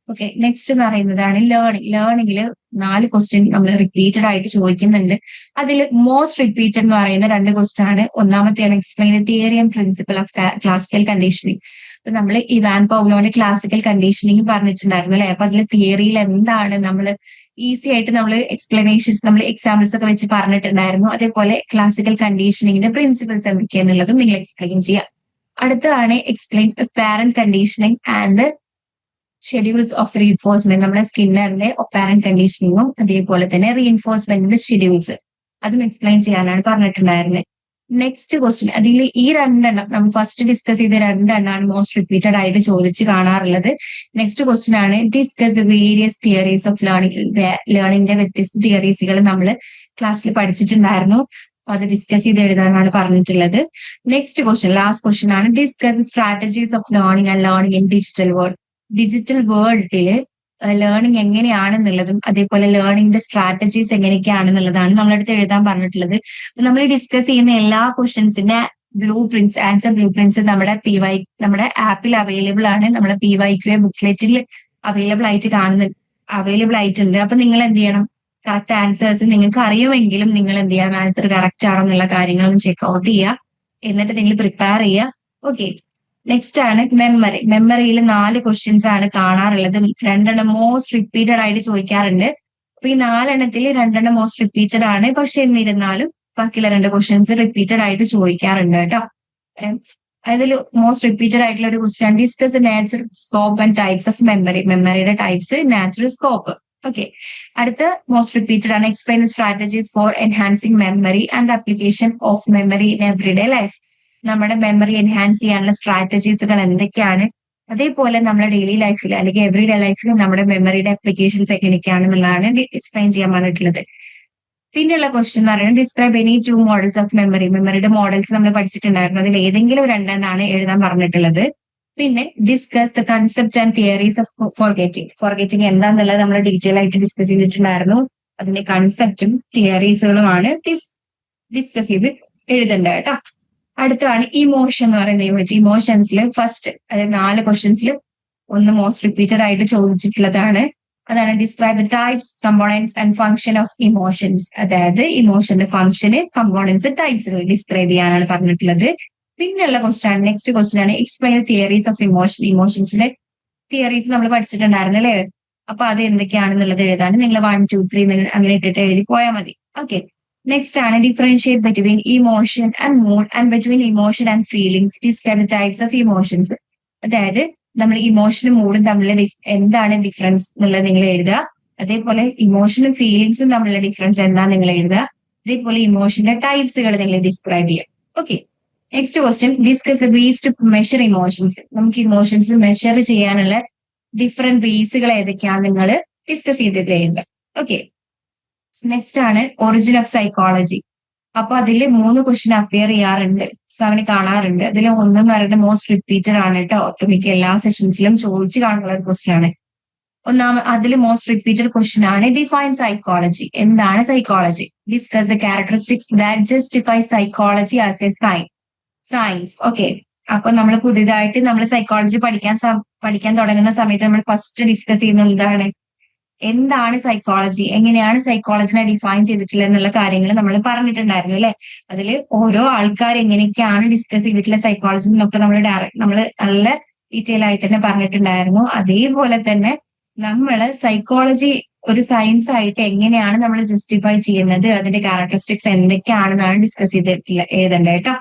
ഓക്കെ, നെക്സ്റ്റ് എന്ന് പറയുന്നതാണ് ലേണിംഗ്. ലേണിംഗിൽ 4 ക്വസ്റ്റ്യൻ നമ്മൾ റിപ്പീറ്റഡ് ആയിട്ട് ചോദിക്കുന്നുണ്ട്. അതിൽ മോസ്റ്റ് റിപ്പീറ്റഡ് എന്ന് പറയുന്ന 2 ക്വസ്റ്റ്യൻ ആണ്. ഒന്നാമത്തെയാണ് explain the theory and principle of classical conditioning. അപ്പൊ നമ്മൾ ഇവാൻ പൗലോന്റെ ക്ലാസിക്കൽ കണ്ടീഷനിങ് പറഞ്ഞിട്ടുണ്ടായിരുന്നു അല്ലെ. അപ്പൊ അതിൽ തിയറിയിൽ എന്താണ് നമ്മൾ ഈസി ആയിട്ട് നമ്മൾ എക്സ്പ്ലനേഷൻസ് നമ്മൾ എക്സാമ്പിൾസ് ഒക്കെ വെച്ച് പറഞ്ഞിട്ടുണ്ടായിരുന്നു. അതേപോലെ ക്ലാസിക്കൽ കണ്ടീഷനിങ്ങിന്റെ പ്രിൻസിപ്പിൾസ് എന്തൊക്കെയാന്നുള്ളതും നിങ്ങൾ എക്സ്പ്ലെയിൻ ചെയ്യുക. അടുത്തതാണ് explain parent conditioning and schedules of reinforcement. നമ്മുടെ സ്കിന്നറിന്റെ ഒപ്പാരന്റ് കണ്ടീഷനിങ്ങും അതേപോലെ തന്നെ റീഇൻഫോഴ്സ്മെന്റിന്റെ ഷെഡ്യൂൾസ് അതും എക്സ്പ്ലെയിൻ ചെയ്യാനാണ് പറഞ്ഞിട്ടുണ്ടായിരുന്നത്. നെക്സ്റ്റ് ക്വസ്റ്റ്യൻ അതിൽ ഈ രണ്ടെണ്ണം നമ്മൾ ഫസ്റ്റ് ഡിസ്കസ് ചെയ്ത രണ്ടെണ്ണമാണ് മോസ്റ്റ് റിപ്പീറ്റഡ് ആയിട്ട് ചോദിച്ച് കാണാറുള്ളത്. നെക്സ്റ്റ് ക്വസ്റ്റ്യൻ ആണ് ഡിസ്കസ് വേരിയസ് തിയറീസ് ഓഫ് ലേണിംഗിന്റെ വ്യത്യസ്ത തിയറീസുകൾ നമ്മൾ ക്ലാസ്സിൽ പഠിച്ചിട്ടുണ്ടായിരുന്നു. അപ്പൊ അത് ഡിസ്കസ് ചെയ്ത് എഴുതാനാണ് പറഞ്ഞിട്ടുള്ളത്. നെക്സ്റ്റ് ക്വസ്റ്റ്യൻ ലാസ്റ്റ് ക്വസ്റ്റ്യൻ ആണ് discuss strategies of learning and learning in digital world. Digital വേൾഡില് ലേണിംഗ് എങ്ങനെയാണെന്നുള്ളതും അതേപോലെ ലേണിംഗിന്റെ സ്ട്രാറ്റജീസ് എങ്ങനെയൊക്കെയാണെന്നുള്ളതാണ് നമ്മളടുത്ത് എഴുതാൻ പറഞ്ഞിട്ടുള്ളത്. നമ്മൾ ഡിസ്കസ് ചെയ്യുന്ന എല്ലാ ക്വസ്റ്റ്യൻസിന്റെ ആൻസർ ബ്ലൂ പ്രിന്റ്സ് നമ്മുടെ ആപ്പിൽ അവൈലബിൾ ആണ്. നമ്മുടെ PYQ ബുക്ക്ലെറ്റിൽ അവൈലബിൾ ആയിട്ടുണ്ട്. അപ്പൊ നിങ്ങൾ എന്ത് ചെയ്യണം, കറക്റ്റ് ആൻസേഴ്സ് നിങ്ങൾക്ക് അറിയുമെങ്കിലും നിങ്ങൾ എന്ത് ചെയ്യാം, ആൻസർ കറക്റ്റ് ആണോ എന്നുള്ള കാര്യങ്ങളൊന്നും ചെക്ക്ഔട്ട് ചെയ്യുക. എന്നിട്ട് നിങ്ങൾ പ്രിപ്പയർ ചെയ്യുക. ഓക്കെ, നെക്സ്റ്റ് ആണ് മെമ്മറിയിൽ 4 ക്വസ്റ്റ്യൻസ് ആണ് കാണാറുള്ളത്. 2 മോസ്റ്റ് റിപ്പീറ്റഡ് ആയിട്ട് ചോദിക്കാറുണ്ട്. അപ്പൊ ഈ 4 2 മോസ്റ്റ് റിപ്പീറ്റഡ് ആണ്. പക്ഷെ എന്നിരുന്നാലും ബാക്കിയുള്ള 2 ക്വസ്റ്റ്യൻസ് റിപ്പീറ്റഡ് ആയിട്ട് ചോദിക്കാറുണ്ട് കേട്ടോ. അതിൽ മോസ്റ്റ് റിപ്പീറ്റഡ് ആയിട്ടുള്ള ഒരു question discuss natural scope and types of മെമ്മറിയുടെ ടൈപ്സ്, നാച്ചുറൽ സ്കോപ്പ്. ഓക്കെ, അടുത്ത മോസ്റ്റ് റിപ്പീറ്റഡ് ആണ് explain strategies four enhancing memory and application of memory in everyday life. നമ്മുടെ മെമ്മറി എൻഹാൻസ് ചെയ്യാനുള്ള സ്ട്രാറ്റജീസുകൾ എന്തൊക്കെയാണ്, അതേപോലെ നമ്മുടെ ഡെയിലി ലൈഫിൽ അല്ലെങ്കിൽ എവറിഡേ ലൈഫിൽ നമ്മുടെ മെമ്മറിയുടെ ആപ്ലിക്കേഷൻസ് എങ്ങനെയൊക്കെയാണെന്നുള്ളതാണ് എക്സ്പ്ലെയിൻ ചെയ്യാൻ പറഞ്ഞിട്ടുള്ളത്. പിന്നെയുള്ള ക്വസ്റ്റ്യൻ എന്ന് പറയുന്നത് ഡിസ്ക്രൈബ് എനി 2 മോഡൽസ് ഓഫ് മെമ്മറിയുടെ മോഡൽസ് നമ്മൾ പഠിച്ചിട്ടുണ്ടായിരുന്നു. അതിൽ ഏതെങ്കിലും 2 എഴുതാൻ പറഞ്ഞിട്ടുള്ളത്. പിന്നെ discuss the concept and theories of forgetting എന്താന്നുള്ളത് നമ്മൾ ഡീറ്റെയിൽ ആയിട്ട് ഡിസ്കസ് ചെയ്തിട്ടുണ്ടായിരുന്നു. അതിന്റെ കൺസെപ്റ്റും തിയറീസുകളുമാണ് ഡിസ്കസ് ചെയ്ത് എഴുതേണ്ടത് കേട്ടോ. അടുത്താണ് ഇമോഷൻ എന്ന് പറയുന്ന യൂണിറ്റ്. ഇമോഷൻസിൽ ഫസ്റ്റ് അതായത് 4 ക്വസ്റ്റ്യൻസിൽ 1 മോസ്റ്റ് റിപ്പീറ്റഡ് ആയിട്ട് ചോദിച്ചിട്ടുള്ളതാണ്. അതാണ് describe the types, components and function of emotions. അതായത് ഇമോഷന്റെ ഫംഗ്ഷന്, കമ്പോണൻസ്, ടൈപ്സുകൾ ഡിസ്ക്രൈബ് ചെയ്യാനാണ് പറഞ്ഞിട്ടുള്ളത്. പിന്നെയുള്ള നെക്സ്റ്റ് ക്വസ്റ്റ്യൻ ആണ് എക്സ്പ്ലെയിൻ തിയറീസ് ഓഫ് ഇമോഷൻസിലെ തിയറീസ് നമ്മൾ പഠിച്ചിട്ടുണ്ടായിരുന്നു അല്ലേ. അപ്പൊ അത് എന്തൊക്കെയാണെന്നുള്ളത് എഴുതാൻ നിങ്ങൾ 1, 2, 3 അങ്ങനെ ഇട്ടിട്ട് എഴുതി പോയാൽ മതി. ഓക്കെ, നെക്സ്റ്റ് ആണ് differentiate between emotion and mood and between emotion and feelings. Describe the types of emotions. അതായത് നമ്മൾ ഇമോഷനും മൂഡും തമ്മിലുള്ള എന്താണ് ഡിഫറൻസ് എന്നുള്ളത് നിങ്ങൾ എഴുതുക. അതേപോലെ ഇമോഷനും ഫീലിംഗ്സും തമ്മിലുള്ള ഡിഫറൻസ് എന്താണെന്ന് നിങ്ങൾ എഴുതുക. അതേപോലെ ഇമോഷന്റെ ടൈപ്സുകൾ നിങ്ങൾ ഡിസ്ക്രൈബ് ചെയ്യുക. Okay, next question discuss ways to measure emotions. നമുക്ക് ഇമോഷൻസ് മെഷർ ചെയ്യാനുള്ള ഡിഫറെന്റ് വേസുകൾ ഏതൊക്കെയാണ് നിങ്ങൾ ഡിസ്കസ് ചെയ്തിട്ട് എഴുതുക. ഓക്കെ, നെക്സ്റ്റ് ആണ് ഒറിജിൻ ഓഫ് സൈക്കോളജി. അപ്പൊ അതിൽ 3 ക്വസ്റ്റ്യൻ അപ്പിയർ ചെയ്യാറുണ്ട്, എക്സാമിന് കാണാറുണ്ട്. അതിൽ 1 വരെ മോസ്റ്റ് റിപ്പീറ്റഡ് ആണ് കേട്ടോ. ഒട്ടുമിക്ക എല്ലാ സെഷൻസിലും ചോദിച്ചു കാണുന്ന ഒരു ക്വസ്റ്റ്യൻ ആണ്. അതിൽ മോസ്റ്റ് റിപ്പീറ്റഡ് ക്വസ്റ്റ്യൻ ആണ് ഡിഫൈൻ സൈക്കോളജി. എന്താണ് psychology? Discuss the characteristics that justify psychology as a science. Okay, അപ്പൊ നമ്മൾ പുതിയതായിട്ട് നമ്മൾ സൈക്കോളജി പഠിക്കാൻ തുടങ്ങുന്ന സമയത്ത് നമ്മൾ ഫസ്റ്റ് ഡിസ്കസ് ചെയ്യുന്നത് എന്താണ് സൈക്കോളജി, എങ്ങനെയാണ് സൈക്കോളജിനെ ഡിഫൈൻ ചെയ്തിട്ടുള്ളത് എന്നുള്ള കാര്യങ്ങൾ നമ്മൾ പറഞ്ഞിട്ടുണ്ടായിരുന്നു അല്ലെ. അതിൽ ഓരോ ആൾക്കാർ എങ്ങനെയൊക്കെയാണ് ഡിസ്കസ് ചെയ്തിട്ടുള്ള സൈക്കോളജി എന്നൊക്കെ നമ്മൾ നല്ല ഡീറ്റെയിൽ ആയിട്ട് തന്നെ പറഞ്ഞിട്ടുണ്ടായിരുന്നു. അതേപോലെ തന്നെ നമ്മൾ സൈക്കോളജി ഒരു സയൻസ് ആയിട്ട് എങ്ങനെയാണ് നമ്മൾ ജസ്റ്റിഫൈ ചെയ്യുന്നത്, അതിന്റെ ക്യാരക്ടറിസ്റ്റിക്സ് എന്തൊക്കെയാണെന്നാണ് ഡിസ്കസ് ചെയ്തിട്ടുള്ള എഴുതേണ്ടത് കേട്ടോ.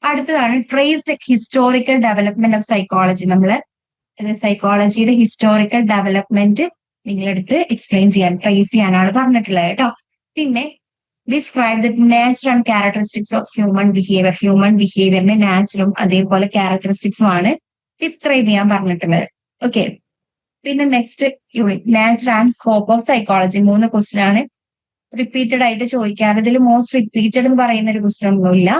അടുത്തതാണ് trace the historical development of psychology. നമ്മള് സൈക്കോളജിയുടെ ഹിസ്റ്റോറിക്കൽ ഡെവലപ്മെന്റ് നിങ്ങളെടുത്ത് എക്സ്പ്ലെയിൻ ട്രേസ് ചെയ്യാനാണ് പറഞ്ഞിട്ടുള്ളത് കേട്ടോ. പിന്നെ describe the nature and characteristics of human ബിഹേവിയറിന്റെ നാച്ചുറും അതേപോലെ ക്യാരക്ടറിസ്റ്റിക്സും ആണ് ഡിസ്ക്രൈബ് ചെയ്യാൻ പറഞ്ഞിട്ടുള്ളത്. ഓക്കെ, പിന്നെ next unit nature and scope of psychology. 3 question ആണ് റിപ്പീറ്റഡ് ആയിട്ട് ചോദിക്കാറ്. ഇതിൽ മോസ്റ്റ് റിപ്പീറ്റഡ് എന്ന് പറയുന്ന ഒരു ക്വസ്റ്റ്യൻ ഒന്നുമില്ല,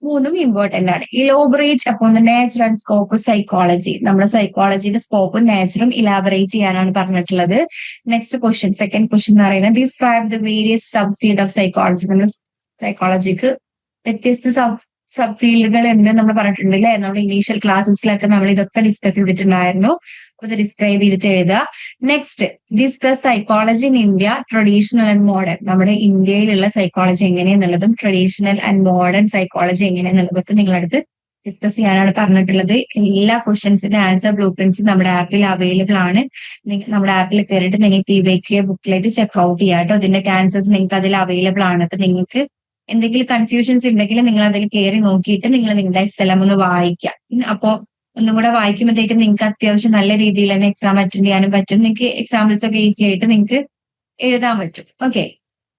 3ഉം ഇമ്പോർട്ടന്റ് ആണ്. Elaborate upon the nature and scope psychology. നമ്മുടെ സൈക്കോളജിയുടെ സ്കോപ്പും നേച്ചറും ഇലാബറേറ്റ് ചെയ്യാനാണ് പറഞ്ഞിട്ടുള്ളത്. നെക്സ്റ്റ് ക്വസ്റ്റ്യൻ, സെക്കൻഡ് ക്വസ്റ്റ്യൻ എന്ന് പറയുന്നത് describe the various sub field of psychology. നമ്മൾ സൈക്കോളജിക്ക് വ്യത്യസ്ത സബ് ഫീൽഡുകൾ ഉണ്ട് നമ്മൾ പറഞ്ഞിട്ടുണ്ട് അല്ലെ. നമ്മുടെ ഇനീഷ്യൽ ക്ലാസ്സസിലൊക്കെ നമ്മൾ ഇതൊക്കെ ഡിസ്കസ് ചെയ്തിട്ടുണ്ടായിരുന്നു. അപ്പൊ ഇത് ഡിസ്ക്രൈബ് ചെയ്തിട്ട് എഴുതുക. Next discuss psychology in India traditional and modern. നമ്മുടെ ഇന്ത്യയിലുള്ള സൈക്കോളജി എങ്ങനെയെന്നുള്ളതും ട്രഡീഷണൽ ആൻഡ് മോഡേൺ സൈക്കോളജി എങ്ങനെയെന്നുള്ളതൊക്കെ നിങ്ങളടുത്ത് ഡിസ്കസ് ചെയ്യാനാണ് പറഞ്ഞിട്ടുള്ളത്. എല്ലാ ക്വസ്റ്റ്യൻസിന്റെ ആൻസർ ബ്ലൂ പ്രിന്റ്സ് നമ്മുടെ ആപ്പിൽ അവൈലബിൾ ആണ്. നമ്മുടെ ആപ്പിൽ കയറിയിട്ട് നിങ്ങൾ PYQ ബുക്ക്ലെറ്റ് ചെക്ക്ഔട്ട് ചെയ്യാം കേട്ടോ. ഇതിന്റെ ആൻസേഴ്സ് നിങ്ങൾക്ക് അതിൽ അവൈലബിൾ ആണ്. അപ്പൊ നിങ്ങൾക്ക് എന്തെങ്കിലും കൺഫ്യൂഷൻസ് ഉണ്ടെങ്കിൽ നിങ്ങൾ അതിൽ കയറി നോക്കിയിട്ട് നിങ്ങൾ നിങ്ങളുടെ SLM ഒന്ന് വായിക്കാം. അപ്പോ ഒന്നും കൂടെ വായിക്കുമ്പോഴത്തേക്കും നിങ്ങൾക്ക് അത്യാവശ്യം നല്ല രീതിയിൽ തന്നെ എക്സാം അറ്റൻഡ് ചെയ്യാനും പറ്റും. നിങ്ങൾക്ക് എക്സാമ്പിൾസ് ഒക്കെ ഈസി ആയിട്ട് നിങ്ങൾക്ക് എഴുതാൻ പറ്റും. ഓക്കെ,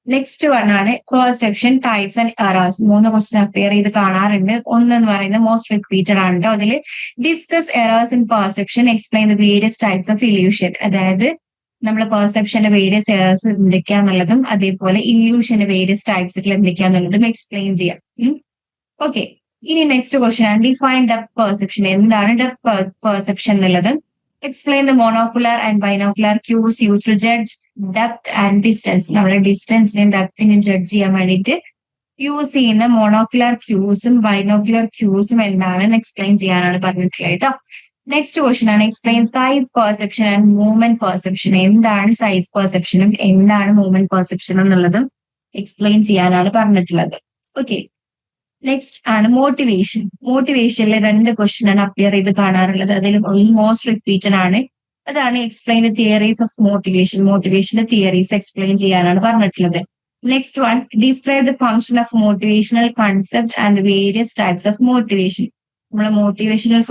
നെക്സ്റ്റ് വൺ ആണ് perception types and errors. 3 question appear ചെയ്ത് കാണാറുണ്ട്. ഒന്നെന്ന് പറയുന്നത് മോസ്റ്റ് റിപ്പീറ്റഡ് ആണ് കേട്ടോ. അതിൽ discuss errors in perception, explain the various types of illusion. അതായത് നമ്മളെ പെർസെപ്ഷന്റെ വേരിയസ് എറേഴ്സ് എന്തൊക്കെയാന്നുള്ളതും അതേപോലെ ഇല്യൂഷന്റെ വേരിയസ് ടൈപ്സുകൾ എന്തൊക്കെയാന്നുള്ളതും എക്സ്പ്ലെയിൻ ചെയ്യാം. ഓക്കെ, ഇനി നെക്സ്റ്റ് ക്വസ്റ്റ്യൻ ആണ് ഡിഫൈൻ ഡെപ്ത് പെർസെപ്ഷൻ. എന്താണ് ഡെപ്ത് പെർസെപ്ഷൻ എന്നുള്ളത്? Explain the monocular and binocular cues use to judge depth and distance. നമ്മളെ ഡിസ്റ്റൻസിനും ഡെപ്തിനും ജഡ്ജ് ചെയ്യാൻ വേണ്ടിയിട്ട് യൂസ് ചെയ്യുന്ന മോണോക്കുലർ ക്യൂസും ബൈനോക്കുലർ ക്യൂസും എന്താണെന്ന് എക്സ്പ്ലെയിൻ ചെയ്യാനാണ് പറഞ്ഞിട്ടുള്ളത് കേട്ടോ. നെക്സ്റ്റ് ക്വസ്റ്റ്യൻ ആണ് explain size perception and movement perception. എന്താണ് സൈസ് പെർസെപ്ഷനും എന്താണ് മൂവ്മെന്റ് പെർസെപ്ഷനും എന്നുള്ളതും എക്സ്പ്ലെയിൻ ചെയ്യാനാണ് പറഞ്ഞിട്ടുള്ളത്. ഓക്കെ, നെക്സ്റ്റ് ആണ് മോട്ടിവേഷൻ. മോട്ടിവേഷനിലെ 2 ക്വസ്റ്റ്യൻ ആണ് അപ്പിയർ ചെയ്ത് കാണാറുള്ളത്. അതിൽ മോസ്റ്റ് റിപ്പീറ്റഡ് ആണ്. അതാണ് explain the theories of motivation. മോട്ടിവേഷന്റെ തിയറീസ് എക്സ്പ്ലെയിൻ ചെയ്യാനാണ് പറഞ്ഞിട്ടുള്ളത്. Next one describe the function of motivational concept and various types of motivation. നമ്മളെ മോട്ടിവേഷണൽ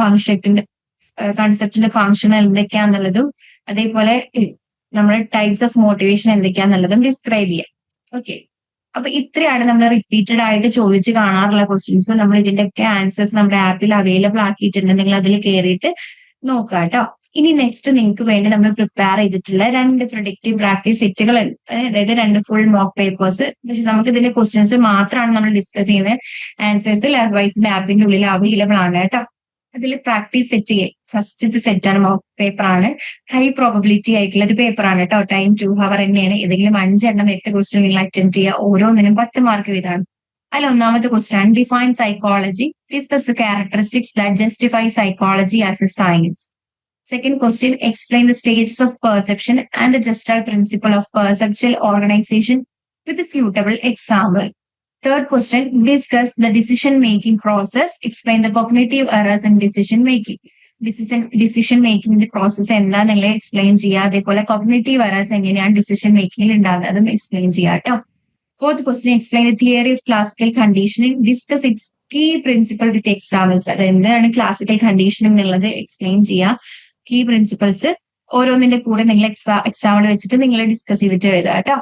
കൺസെപ്റ്റിന്റെ ഫംഗ്ഷൻ എന്തൊക്കെയാന്നുള്ളതും അതേപോലെ നമ്മുടെ ടൈപ്സ് ഓഫ് മോട്ടിവേഷൻ എന്തൊക്കെയാന്നുള്ളതും ഡിസ്ക്രൈബ് ചെയ്യാം. ഓക്കെ, അപ്പൊ ഇത്രയാണ് നമ്മൾ റിപ്പീറ്റഡ് ആയിട്ട് ചോദിച്ച് കാണാറുള്ള ക്വസ്റ്റ്യൻസ്. നമ്മൾ ഇതിന്റെയൊക്കെ ആൻസേഴ്സ് നമ്മുടെ ആപ്പിൽ അവൈലബിൾ ആക്കിയിട്ടുണ്ട്. നിങ്ങൾ അതിൽ കയറിയിട്ട് നോക്കുക കേട്ടോ. ഇനി നെക്സ്റ്റ് നിങ്ങൾക്ക് വേണ്ടി നമ്മൾ പ്രിപ്പയർ ചെയ്തിട്ടുള്ള 2 പ്രൊഡക്റ്റീവ് പ്രാക്ടീസ് സെറ്റുകൾ ഉണ്ട്. അതായത് 2 ഫുൾ മോക്ക് പേപ്പേഴ്സ്. പക്ഷെ നമുക്ക് ഇതിന്റെ ക്വസ്റ്റ്യൻസ് മാത്രമാണ് നമ്മൾ ഡിസ്കസ് ചെയ്യുന്നത്. ആൻസേഴ്സ് ലേൺവൈസിന്റെ ആപ്പിന്റെ ഉള്ളിൽ അവൈലബിൾ ആണ് കേട്ടോ. അതിൽ പ്രാക്ടീസ് സെറ്റ് ഫസ്റ്റത്തെ സെറ്റാണ് മോക്ക് പേപ്പർ ആണ്. ഹൈ പ്രോബബിലിറ്റി ആയിട്ടുള്ള ഒരു പേപ്പർ ആണ് കേട്ടോ. ടൈം 2 hour തന്നെയാണ്. ഏതെങ്കിലും 5 എണ്ണം 8 ക്വസ്റ്റ്യൻ നിങ്ങൾ അറ്റൻഡ് ചെയ്യുക. ഓരോന്നിനും 10 മാർക്ക് വീതമാണ്. അതിൽ ഒന്നാമത്തെ ക്വസ്റ്റ്യൻ ആണ് define psychology, discuss the characteristics that justify psychology as a science. Second question, explain the stages of perception and the Gestalt principle of perceptual organization with a suitable example. Third question, discuss the decision-making process. Explain the cognitive errors in decision-making. Decision-making process എന്താണെന്നുള്ള explain ചെയ്യുക. അതേപോലെ cognitive errors എങ്ങനെയാണ് decision മേക്കിംഗിൽ ഉണ്ടാകുന്നത് അതും explain ചെയ്യുക കേട്ടോ. Fourth question, explain the theory of classical conditioning. Discuss its key principle with examples. അത് എന്താണ് ക്ലാസിക്കൽ കണ്ടീഷനിങ് എന്നുള്ളത് എക്സ്പ്ലെയിൻ ചെയ്യുക. കീ പ്രിൻസിപ്പിൾസ് ഓരോന്നിന്റെ കൂടെ നിങ്ങൾ എക്സാമ്പിൾ വെച്ചിട്ട് നിങ്ങൾ ഡിസ്കസ് ചെയ്തിട്ട് എഴുതുക കേട്ടോ.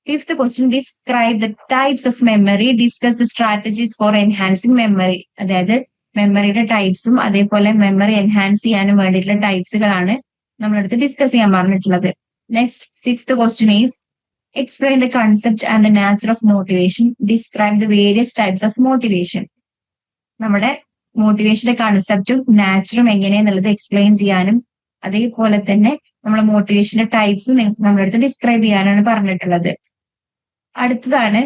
Fifth question, describe the types of memory. Discuss the strategies four enhancing memory. അതായത് മെമ്മറിയുടെ ടൈപ്സും അതേപോലെ മെമ്മറി എൻഹാൻസ് ചെയ്യാനും വേണ്ടിയിട്ടുള്ള ടൈപ്സുകളാണ് നമ്മളടുത്ത് ഡിസ്കസ് ചെയ്യാൻ പറഞ്ഞിട്ടുള്ളത്. Next sixth question is explain the concept and the nature of motivation. Describe the various types of motivation. നമ്മുടെ മോട്ടിവേഷന്റെ കൺസെപ്റ്റും നാച്ചറും എങ്ങനെയാന്നുള്ളത് explain ചെയ്യാനും അതേപോലെ തന്നെ നമ്മളെ മോട്ടിവേഷന്റെ ടൈപ്സ് നമ്മുടെ അടുത്ത് ഡിസ്ക്രൈബ് ചെയ്യാനാണ് പറഞ്ഞിട്ടുള്ളത്. അടുത്തതാണ്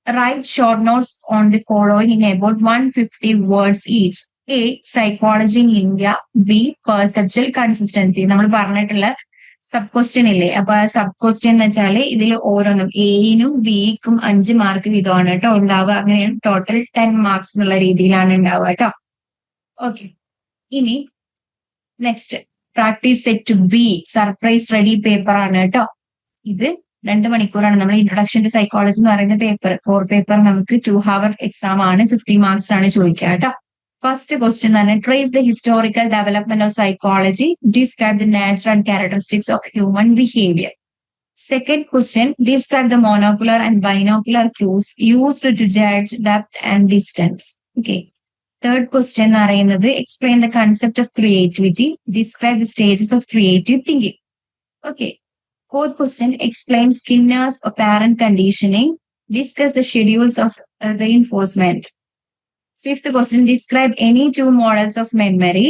write short notes on the following in about 150 words each. A, psychology in India. B, perceptual consistency. നമ്മൾ പറഞ്ഞിട്ടുള്ള സബ് ക്വസ്റ്റ്യൻ ഇല്ലേ, അപ്പൊ ആ സബ് ക്വസ്റ്റ്യൻ എന്ന് വെച്ചാല് ഇതിൽ ഓരോന്നും എനും ബിക്കും 5 മാർക്ക് വീതമാണ് കേട്ടോ ഉണ്ടാവുക. അങ്ങനെയാണ് ടോട്ടൽ 10 മാർക്സ് എന്നുള്ള രീതിയിലാണ് ഉണ്ടാവുക കേട്ടോ. ഓക്കെ, ഇനി next practice set B surprise ready paper ആണ് കേട്ടോ. ഇത് 2 മണിക്കൂറാണ്. നമ്മൾ ഇൻട്രൊഡക്ഷൻ ടു സൈക്കോളജി എന്ന് പറയുന്ന പേപ്പർ 4 പേപ്പർ നമുക്ക് 2 hour എക്സാം ആണ്. 50 മാർക്സ് ആണ് ചോദിക്കുക കേട്ടോ. ഫസ്റ്റ് ക്വസ്റ്റ്യൻ തന്നെ trace the historical development of psychology. Describe the nature and characteristics of human behaviour. Second question describe the monocular and binocular cues used to judge depth and distance. Okay, third question എന്ന് പറയുന്നത് explain the concept of creativity. Describe the stages of creative thinking. Okay, fourth question explain Skinner's operant conditioning. Discuss the schedules of reinforcement. Fifth question describe any 2 models of memory.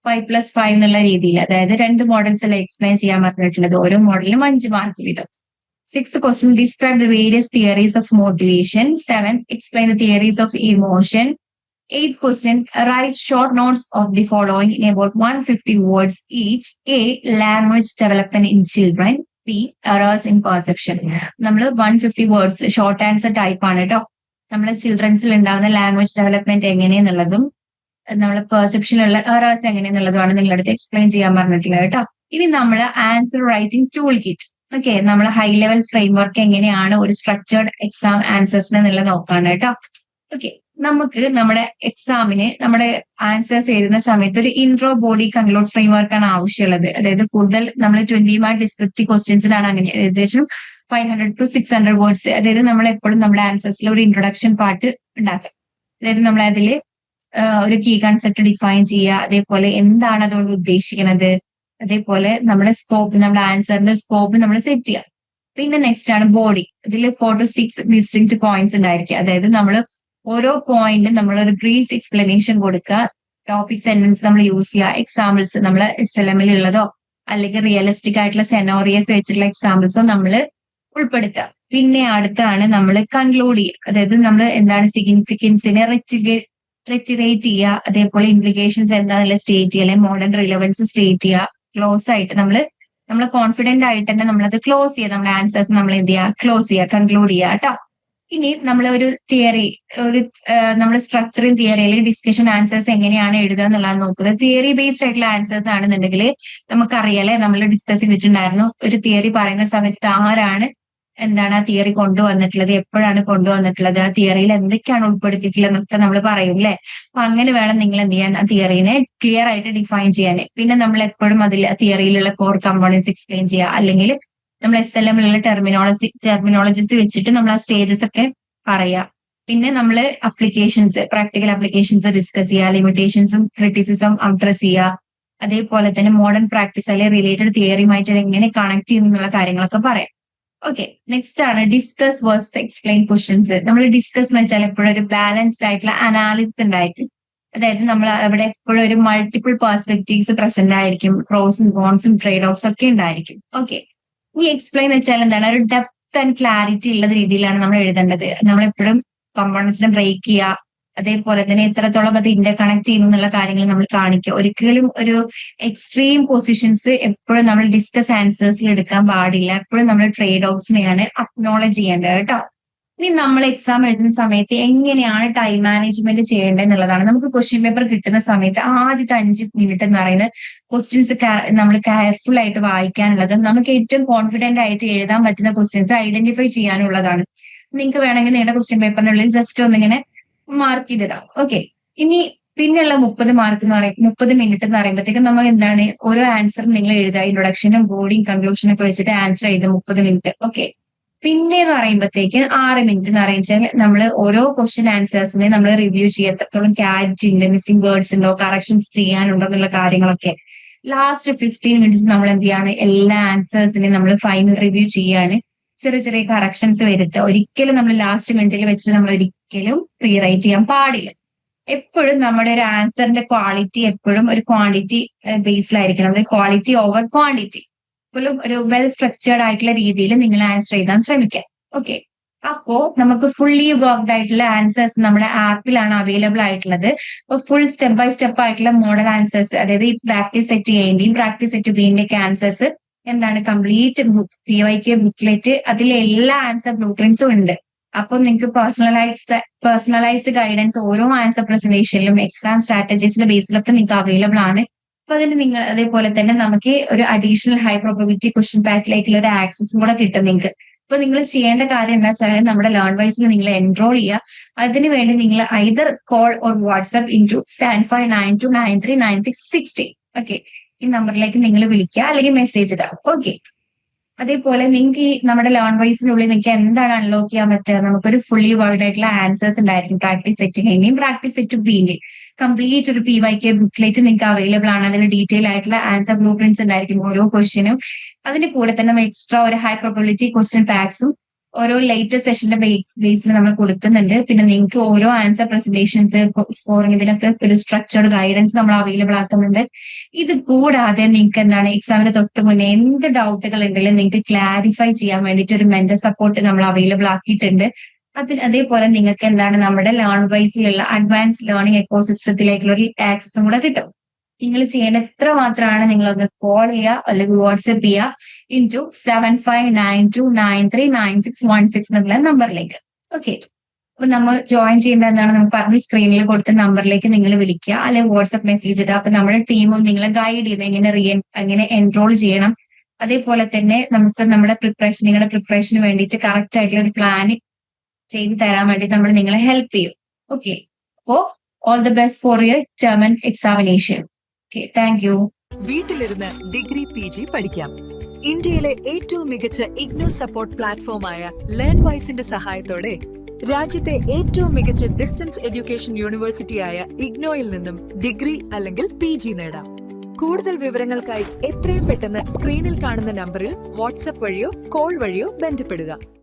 5+5 എന്നുള്ള രീതിയിൽ, അതായത് 2 models അല്ല explain ചെയ്യാൻ പറഞ്ഞിട്ടുള്ളത്. ഓരോ മോഡലിനും 5 mark വീതം. Sixth question describe the various theories of motivation. 7, explain the theories of emotion. 8th question, write short notes of the following in about 150 words each. A, language development in children. B, errors in perception. നമ്മൾ 150 words short answer type ആണ് കേട്ടോ. നമ്മളെ ചിൽഡ്രൻസിൽ ഉണ്ടാകുന്ന language development എങ്ങനെയെന്നുള്ളതും നമ്മളെ പെർസെപ്ഷനിലുള്ള errors എങ്ങനെയെന്നുള്ളതുമാണ് നിങ്ങളുടെ അടുത്ത് explain ചെയ്യാൻ പറഞ്ഞിട്ടുള്ളത് കേട്ടോ. ഇനി നമ്മൾ answer writing tool kit. Okay, നമ്മൾ ഹൈ ലെവൽ ഫ്രെയിംവർക്ക് എങ്ങനെയാണ് ഒരു സ്ട്രക്ചേർഡ് എക്സാം ആൻസേഴ്സിന് എന്നുള്ളത് നോക്കാണ് കേട്ടോ. ഓക്കെ, നമുക്ക് നമ്മുടെ എക്സാമിന് നമ്മുടെ ആൻസേഴ്സ് എഴുതുന്ന സമയത്ത് ഒരു ഇൻട്രോ ബോഡി കൺക്ലൂഡ് ഫ്രെയിംവർക്ക് ആണ് ആവശ്യമുള്ളത്. അതായത് കൂടുതൽ നമ്മൾ 20 മാർക്ക് ഡിസ്ക്രിപ്റ്റീവ് ക്വസ്റ്റ്യൻസിലാണ് അങ്ങനെ ഏകദേശം 500 to 600 വേർഡ്സ്. അതായത് നമ്മൾ എപ്പോഴും നമ്മുടെ ആൻസേഴ്സിൽ ഒരു ഇൻട്രൊഡക്ഷൻ പാർട്ട് ഉണ്ടാക്കുക. അതായത് നമ്മൾ അതിൽ ഒരു കീ കൺസെപ്റ്റ് ഡിഫൈൻ ചെയ്യുക, അതേപോലെ എന്താണ് അതുകൊണ്ട് ഉദ്ദേശിക്കുന്നത്, അതേപോലെ നമ്മുടെ സ്കോപ്പ്, നമ്മുടെ ആൻസറിന്റെ സ്കോപ്പ് നമ്മൾ സെറ്റ് ചെയ്യുക. പിന്നെ നെക്സ്റ്റ് ആണ് ബോഡി. ഇതിൽ 4 to 6 ഡിസ്റ്റിങ്ക്ട് പോയിന്റ്സ് ഉണ്ടായിരിക്കും. അതായത് നമ്മൾ ഓരോ പോയിന്റും നമ്മൾ ഒരു ബ്രീഫ് എക്സ്പ്ലനേഷൻ കൊടുക്കുക, ടോപ്പിക് സെന്റൻസ് നമ്മൾ യൂസ് ചെയ്യുക, എക്സാമ്പിൾസ് നമ്മൾ SLM ഉള്ളതോ അല്ലെങ്കിൽ റിയലിസ്റ്റിക് ആയിട്ടുള്ള സെനോറിയസ് വെച്ചിട്ടുള്ള എക്സാമ്പിൾസോ നമ്മൾ ഉൾപ്പെടുത്തുക. പിന്നെ അടുത്താണ് നമ്മൾ കൺക്ലൂഡ് ചെയ്യുക. അതായത് നമ്മൾ എന്താണ് സിഗ്നിഫിക്കൻസിനെ റെറ്റിറേറ്റ് ചെയ്യുക, അതേപോലെ ഇംപ്ലിക്കേഷൻസ് എന്താണെന്നുള്ള സ്റ്റേറ്റ് ചെയ്യുക, അല്ലെങ്കിൽ മോഡേൺ റിലവൻസ് സ്റ്റേറ്റ് ചെയ്യുക. ക്ലോസ് ആയിട്ട് നമ്മൾ കോൺഫിഡന്റ് ആയിട്ട് തന്നെ നമ്മളത് ക്ലോസ് ചെയ്യുക, നമ്മുടെ ആൻസേഴ്സ് നമ്മൾ എന്ത് ചെയ്യുക, ക്ലോസ് ചെയ്യുക, കൺക്ലൂഡ് ചെയ്യുക കേട്ടോ. ഇനി നമ്മൾ ഒരു തിയറി, നമ്മൾ സ്ട്രക്ചറിങ് തിയറി അല്ലെങ്കിൽ ഡിസ്കഷൻ ആൻസേഴ്സ് എങ്ങനെയാണ് എഴുതുക എന്നുള്ളത് നോക്കുന്നത്. തിയറി ബേസ്ഡ് ആയിട്ടുള്ള ആൻസേഴ്സ് ആണെന്നുണ്ടെങ്കിൽ നമുക്കറിയാലേ, നമ്മൾ ഡിസ്കസ് ചെയ്തിട്ടുണ്ടായിരുന്നു. ഒരു തിയറി പറയുന്ന സമയത്ത് ആരാണ് എന്താണ് ആ തിയറി കൊണ്ടുവന്നിട്ടുള്ളത്, എപ്പോഴാണ് കൊണ്ടുവന്നിട്ടുള്ളത്, ആ തിയറിയിൽ എന്തൊക്കെയാണ് ഉൾപ്പെടുത്തിയിട്ടുള്ളത് എന്നൊക്കെ നമ്മൾ പറയും അല്ലെ. അപ്പൊ അങ്ങനെ വേണം നിങ്ങൾ എന്ത് ചെയ്യാൻ, ആ തിയറിനെ ക്ലിയർ ആയിട്ട് ഡിഫൈൻ ചെയ്യാൻ. പിന്നെ നമ്മൾ എപ്പോഴും അതിൽ ആ തിയറിയിലുള്ള കോർ കമ്പോണൻസ് എക്സ്പ്ലെയിൻ ചെയ്യുക, അല്ലെങ്കിൽ നമ്മൾ SLM ടെർമിനോളജീസ് വെച്ചിട്ട് നമ്മൾ ആ സ്റ്റേജസ് ഒക്കെ പറയുക. പിന്നെ നമ്മൾ അപ്ലിക്കേഷൻസ്, പ്രാക്ടിക്കൽ അപ്ലിക്കേഷൻസ് ഡിസ്കസ് ചെയ്യുക, ലിമിറ്റേഷൻസും ക്രിറ്റിസിസം അഡ്രസ് ചെയ്യുക, അതേപോലെ തന്നെ മോഡേൺ പ്രാക്ടീസ് അല്ലെങ്കിൽ റിലേറ്റഡ് തിയറിയുമായിട്ട് എങ്ങനെ കണക്ട് ചെയ്യുന്നുള്ള കാര്യങ്ങളൊക്കെ പറയാം. ഓക്കെ, നെക്സ്റ്റ് ആണ് ഡിസ്കസ് വേഴ്സസ് എക്സ്പ്ലെയിൻ ക്വസ്റ്റ്യൻസ്. നമ്മൾ ഡിസ്കസ് എന്ന് വെച്ചാൽ എപ്പോഴും ഒരു ബാലൻസ്ഡ് ആയിട്ടുള്ള അനാലിസിസ് ഉണ്ടായിരിക്കും. അതായത് നമ്മൾ അവിടെ എപ്പോഴും ഒരു മൾട്ടിപ്പിൾ പെർസ്പെക്റ്റീവ്സ് പ്രസന്റ് ആയിരിക്കും, പ്രോസും കോൺസും ട്രേഡ് ഓഫ്സ് ഒക്കെ ഉണ്ടായിരിക്കും. ഓക്കെ, ഈ എക്സ്പ്ലെയിൻ എന്ന് വെച്ചാൽ എന്താണ്, ഒരു ഡെപ്ത് ആൻഡ് ക്ലാരിറ്റി ഉള്ള രീതിയിലാണ് നമ്മൾ എഴുതേണ്ടത്. നമ്മൾ എപ്പോഴും കമ്പോണൻസിനെ ബ്രേക്ക് ചെയ്യുക, അതേപോലെ തന്നെ എത്രത്തോളം അത് ഇന്റർ കണക്ട് ചെയ്യുന്നു എന്നുള്ള കാര്യങ്ങൾ നമ്മൾ കാണിക്കുക. ഒരിക്കലും ഒരു എക്സ്ട്രീം പൊസിഷൻസ് എപ്പോഴും നമ്മൾ ഡിസ്കസ് ആൻസേഴ്സിൽ എടുക്കാൻ പാടില്ല. എപ്പോഴും നമ്മൾ ട്രേഡ് ഓഫ്സിനെയാണ് അക്നോളജ് ചെയ്യേണ്ടത് കേട്ടോ. ഇനി നമ്മൾ എക്സാം എഴുതുന്ന സമയത്ത് എങ്ങനെയാണ് ടൈം മാനേജ്മെന്റ് ചെയ്യേണ്ടത് എന്നുള്ളതാണ്. നമുക്ക് ക്വസ്റ്റ്യൻ പേപ്പർ കിട്ടുന്ന സമയത്ത് ആദ്യത്തെ 5 മിനിറ്റ് എന്ന് പറയുന്നത് ക്വസ്റ്റ്യൻസ് നമ്മൾ കെയർഫുൾ ആയിട്ട് വായിക്കാനുള്ളത്, നമുക്ക് ഏറ്റവും കോൺഫിഡന്റ് ആയിട്ട് എഴുതാൻ പറ്റുന്ന ക്വസ്റ്റ്യൻസ് ഐഡന്റിഫൈ ചെയ്യാനുള്ളതാണ്. നിങ്ങൾക്ക് വേണമെങ്കിൽ നിങ്ങളുടെ ക്വസ്റ്റ്യൻ പേപ്പറിനുള്ളിൽ ജസ്റ്റ് ഒന്നിങ്ങനെ മാർക്ക് ചെയ്തിടാം. ഓക്കെ, ഇനി പിന്നെയുള്ള 30 മാർക്ക് എന്ന് പറയും 30 മിനിറ്റ് എന്ന് പറയുമ്പോഴത്തേക്കും നമ്മൾ എന്താണ്, ഓരോ ആൻസർ നിങ്ങൾ എഴുതുക, ഇൻട്രൊഡക്ഷനും ബോഡിയും കൺക്ലൂഷനും ഒക്കെ വെച്ചിട്ട് ആൻസർ എഴുതുക 30 മിനിറ്റ്. ഓക്കെ, പിന്നെ എന്ന് പറയുമ്പോഴത്തേക്ക് 6 മിനിറ്റ് എന്ന് പറയുമ്പോൾ നമ്മൾ ഓരോ ക്വസ്റ്റ്യൻ ആൻസേഴ്സിനെ നമ്മൾ റിവ്യൂ ചെയ്യുക, എത്രത്തോളം ക്ലാരിറ്റി ഉണ്ട്, മിസ്സിംഗ് വേർഡ്സ് ഉണ്ടോ, കറക്ഷൻസ് ചെയ്യാനുണ്ടോ എന്നുള്ള കാര്യങ്ങളൊക്കെ. ലാസ്റ്റ് 15 മിനിറ്റ്സ് നമ്മൾ എന്ത് ചെയ്യാണ്, എല്ലാ ആൻസേഴ്സിനെയും നമ്മൾ ഫൈനൽ റിവ്യൂ ചെയ്യാൻ ചെറിയ ചെറിയ കറക്ഷൻസ് വരുത്തുക. ഒരിക്കലും നമ്മൾ ലാസ്റ്റ് മിനിറ്റിൽ വെച്ചിട്ട് നമ്മൾ ഒരിക്കലും റീറൈറ്റ് ചെയ്യാൻ പാടില്ല. എപ്പോഴും നമ്മുടെ ഒരു ആൻസറിന്റെ ക്വാളിറ്റി എപ്പോഴും ഒരു ക്വാണ്ടിറ്റി ബേസിലായിരിക്കണം. അതായത് ക്വാളിറ്റി ഓവർ ക്വാണ്ടിറ്റി. എപ്പോഴും ഒരു വെൽ സ്ട്രക്ചേർഡ് ആയിട്ടുള്ള രീതിയിൽ നിങ്ങൾ ആൻസർ എഴുതാൻ ശ്രമിക്കാം. ഓക്കെ, അപ്പോ നമുക്ക് ഫുള്ളി വർക്ക്ഡ് ആയിട്ടുള്ള ആൻസേഴ്സ് നമ്മുടെ ആപ്പിലാണ് അവൈലബിൾ ആയിട്ടുള്ളത്. അപ്പൊ ഫുൾ സ്റ്റെപ്പ് ബൈ സ്റ്റെപ്പ് ആയിട്ടുള്ള മോഡൽ ആൻസേഴ്സ്, അതായത് ഈ പ്രാക്ടീസ് സെറ്റ് ചെയ്യേണ്ടിയും പ്രാക്ടീസ് സെറ്റ് ബിന്റെ ഒക്കെ ആൻസേഴ്സ് എന്താണ്, കംപ്ലീറ്റ് PYQ ബുക്ക്ലെറ്റ്, അതിലെ എല്ലാ ആൻസർ ബ്ലൂ പ്രിന്റ്സും ഉണ്ട്. അപ്പൊ നിങ്ങൾക്ക് പേഴ്സണലൈസ്ഡ് ഗൈഡൻസ് ഓരോ ആൻസർ പ്രസന്റേഷനിലും എക്സാം സ്ട്രാറ്റജീസിന്റെ ബേസിലൊക്കെ നിങ്ങൾക്ക് അവൈലബിൾ ആണ്. അപ്പൊ അതിന് നിങ്ങൾ അതേപോലെ തന്നെ നമുക്ക് ഒരു അഡീഷണൽ ഹൈ പ്രോബബിലിറ്റി ക്വസ്റ്റ്യൻ പാക്കിലേക്കുള്ള ഒരു ആക്സസും കൂടെ കിട്ടും നിങ്ങൾക്ക്. അപ്പൊ നിങ്ങൾ ചെയ്യേണ്ട കാര്യം എന്താ വെച്ചാൽ നമ്മുടെ ലേൺ വൈസിൽ നിങ്ങൾ എൻറോൾ ചെയ്യുക. അതിനുവേണ്ടി നിങ്ങൾ either call or WhatsApp into 7592939660. Okay, ഈ നമ്പറിലേക്ക് നിങ്ങൾ വിളിക്കുക അല്ലെങ്കിൽ മെസ്സേജ് ഇടുക. ഓക്കെ, അതേപോലെ നിങ്ങൾക്ക് ഈ നമ്മുടെ ലേൺ വൈസിനുള്ളിൽ നിങ്ങൾക്ക് എന്താണ് അൺലോക്ക് ചെയ്യാൻ പറ്റുക, നമുക്കൊരു ഫുള്ളി വർക്ക്ഡ് ആയിട്ടുള്ള ആൻസേഴ്സ് ഉണ്ടായിരിക്കും. പ്രാക്ടീസ് സെറ്റ് കഴിഞ്ഞും പ്രാക്ടീസ് സെറ്റ് ബിന്റെ കംപ്ലീറ്റ് ഒരു PYQ ബുക്ക്ലെറ്റ് നിങ്ങൾക്ക് അവൈലബിൾ ആണ്. അതിൽ ഡീറ്റെയിൽ ആയിട്ടുള്ള ആൻസർ ബ്ലൂ പ്രിന്റ്സ് ഉണ്ടായിരിക്കും ഓരോ ക്വസ്റ്റ്യനും. അതിന്റെ കൂടെ തന്നെ എക്സ്ട്രാ ഒരു ഹൈ പ്രോബബിലിറ്റി ക്വസ്റ്റ്യൻ പാക്സും ഓരോ ലേറ്റസ്റ്റ് സെഷന്റെ ബേസിൽ നമ്മൾ കൊടുക്കുന്നുണ്ട്. പിന്നെ നിങ്ങൾക്ക് ഓരോ ആൻസർ പ്രസന്റേഷൻസ്, സ്കോറിംഗ്, ഇതിനൊക്കെ ഒരു സ്ട്രക്ചർഡ് ഗൈഡൻസ് നമ്മൾ അവൈലബിൾ ആക്കുന്നുണ്ട്. ഇത് കൂടാതെ നിങ്ങൾക്ക് എന്താണ്, എക്സാമിന് തൊട്ട് മുന്നേ എന്ത് ഡൗട്ടുകൾ ഉണ്ടെങ്കിലും നിങ്ങൾക്ക് ക്ലാരിഫൈ ചെയ്യാൻ വേണ്ടിയിട്ട് ഒരു മെന്റർ സപ്പോർട്ട് നമ്മൾ അവൈലബിൾ ആക്കിയിട്ടുണ്ട്. അതേപോലെ നിങ്ങൾക്ക് എന്താണ്, നമ്മുടെ ലേൺ വൈസിലുള്ള അഡ്വാൻസ് ലേണിംഗ് എക്കോസിസ്റ്റത്തിലേക്കുള്ള ഒരു ആക്സസും കൂടെ കിട്ടും. നിങ്ങൾ ചെയ്യേണ്ട എത്ര മാത്രമാണ്, നിങ്ങളൊന്ന് കോൾ ചെയ്യുക അല്ലെങ്കിൽ വാട്സ്ആപ്പ് ചെയ്യുക ഇൻടു 7592939616 എന്നുള്ള നമ്പറിലേക്ക്. ഓക്കെ, അപ്പൊ നമ്മൾ ജോയിൻ ചെയ്യേണ്ട എന്താണ്, നമ്മൾ പറഞ്ഞ സ്ക്രീനിൽ കൊടുത്ത നമ്പറിലേക്ക് നിങ്ങൾ വിളിക്കുക അല്ലെങ്കിൽ വാട്സ്ആപ്പ് മെസ്സേജ് ഇടുക. അപ്പൊ നമ്മുടെ ടീമും നിങ്ങളെ ഗൈഡ് ചെയ്യും എങ്ങനെ എൻറോൾ ചെയ്യണം. അതേപോലെ തന്നെ നമുക്ക് നമ്മുടെ പ്രിപ്പറേഷൻ, നിങ്ങളുടെ പ്രിപ്പറേഷന് വേണ്ടിയിട്ട് കറക്റ്റ് ആയിട്ടുള്ള ഒരു പ്ലാൻ ചെയ്ത് തരാൻ വേണ്ടി നമ്മൾ നിങ്ങളെ ഹെൽപ്പ് ചെയ്യും. ഓക്കെ, അപ്പോ all the best for your term and examination. Okay, thank you. വീട്ടിലിരുന്ന് ഡിഗ്രി PG പഠിക്കാം. ഇന്ത്യയിലെ ഏറ്റവും മികച്ച ഇഗ്നോ സപ്പോർട്ട് പ്ലാറ്റ്ഫോമായ ലേൺവൈസിന്റെ സഹായത്തോടെ രാജ്യത്തെ ഏറ്റവും മികച്ച ഡിസ്റ്റൻസ് എഡ്യൂക്കേഷൻ യൂണിവേഴ്സിറ്റിയായ ഇഗ്നോയിൽ നിന്നും ഡിഗ്രി അല്ലെങ്കിൽ PG നേടാം. കൂടുതൽ വിവരങ്ങൾക്കായി എത്രയും പെട്ടെന്ന് സ്ക്രീനിൽ കാണുന്ന നമ്പറിൽ വാട്സ്ആപ്പ് വഴിയോ കോൾ വഴിയോ ബന്ധപ്പെടുക.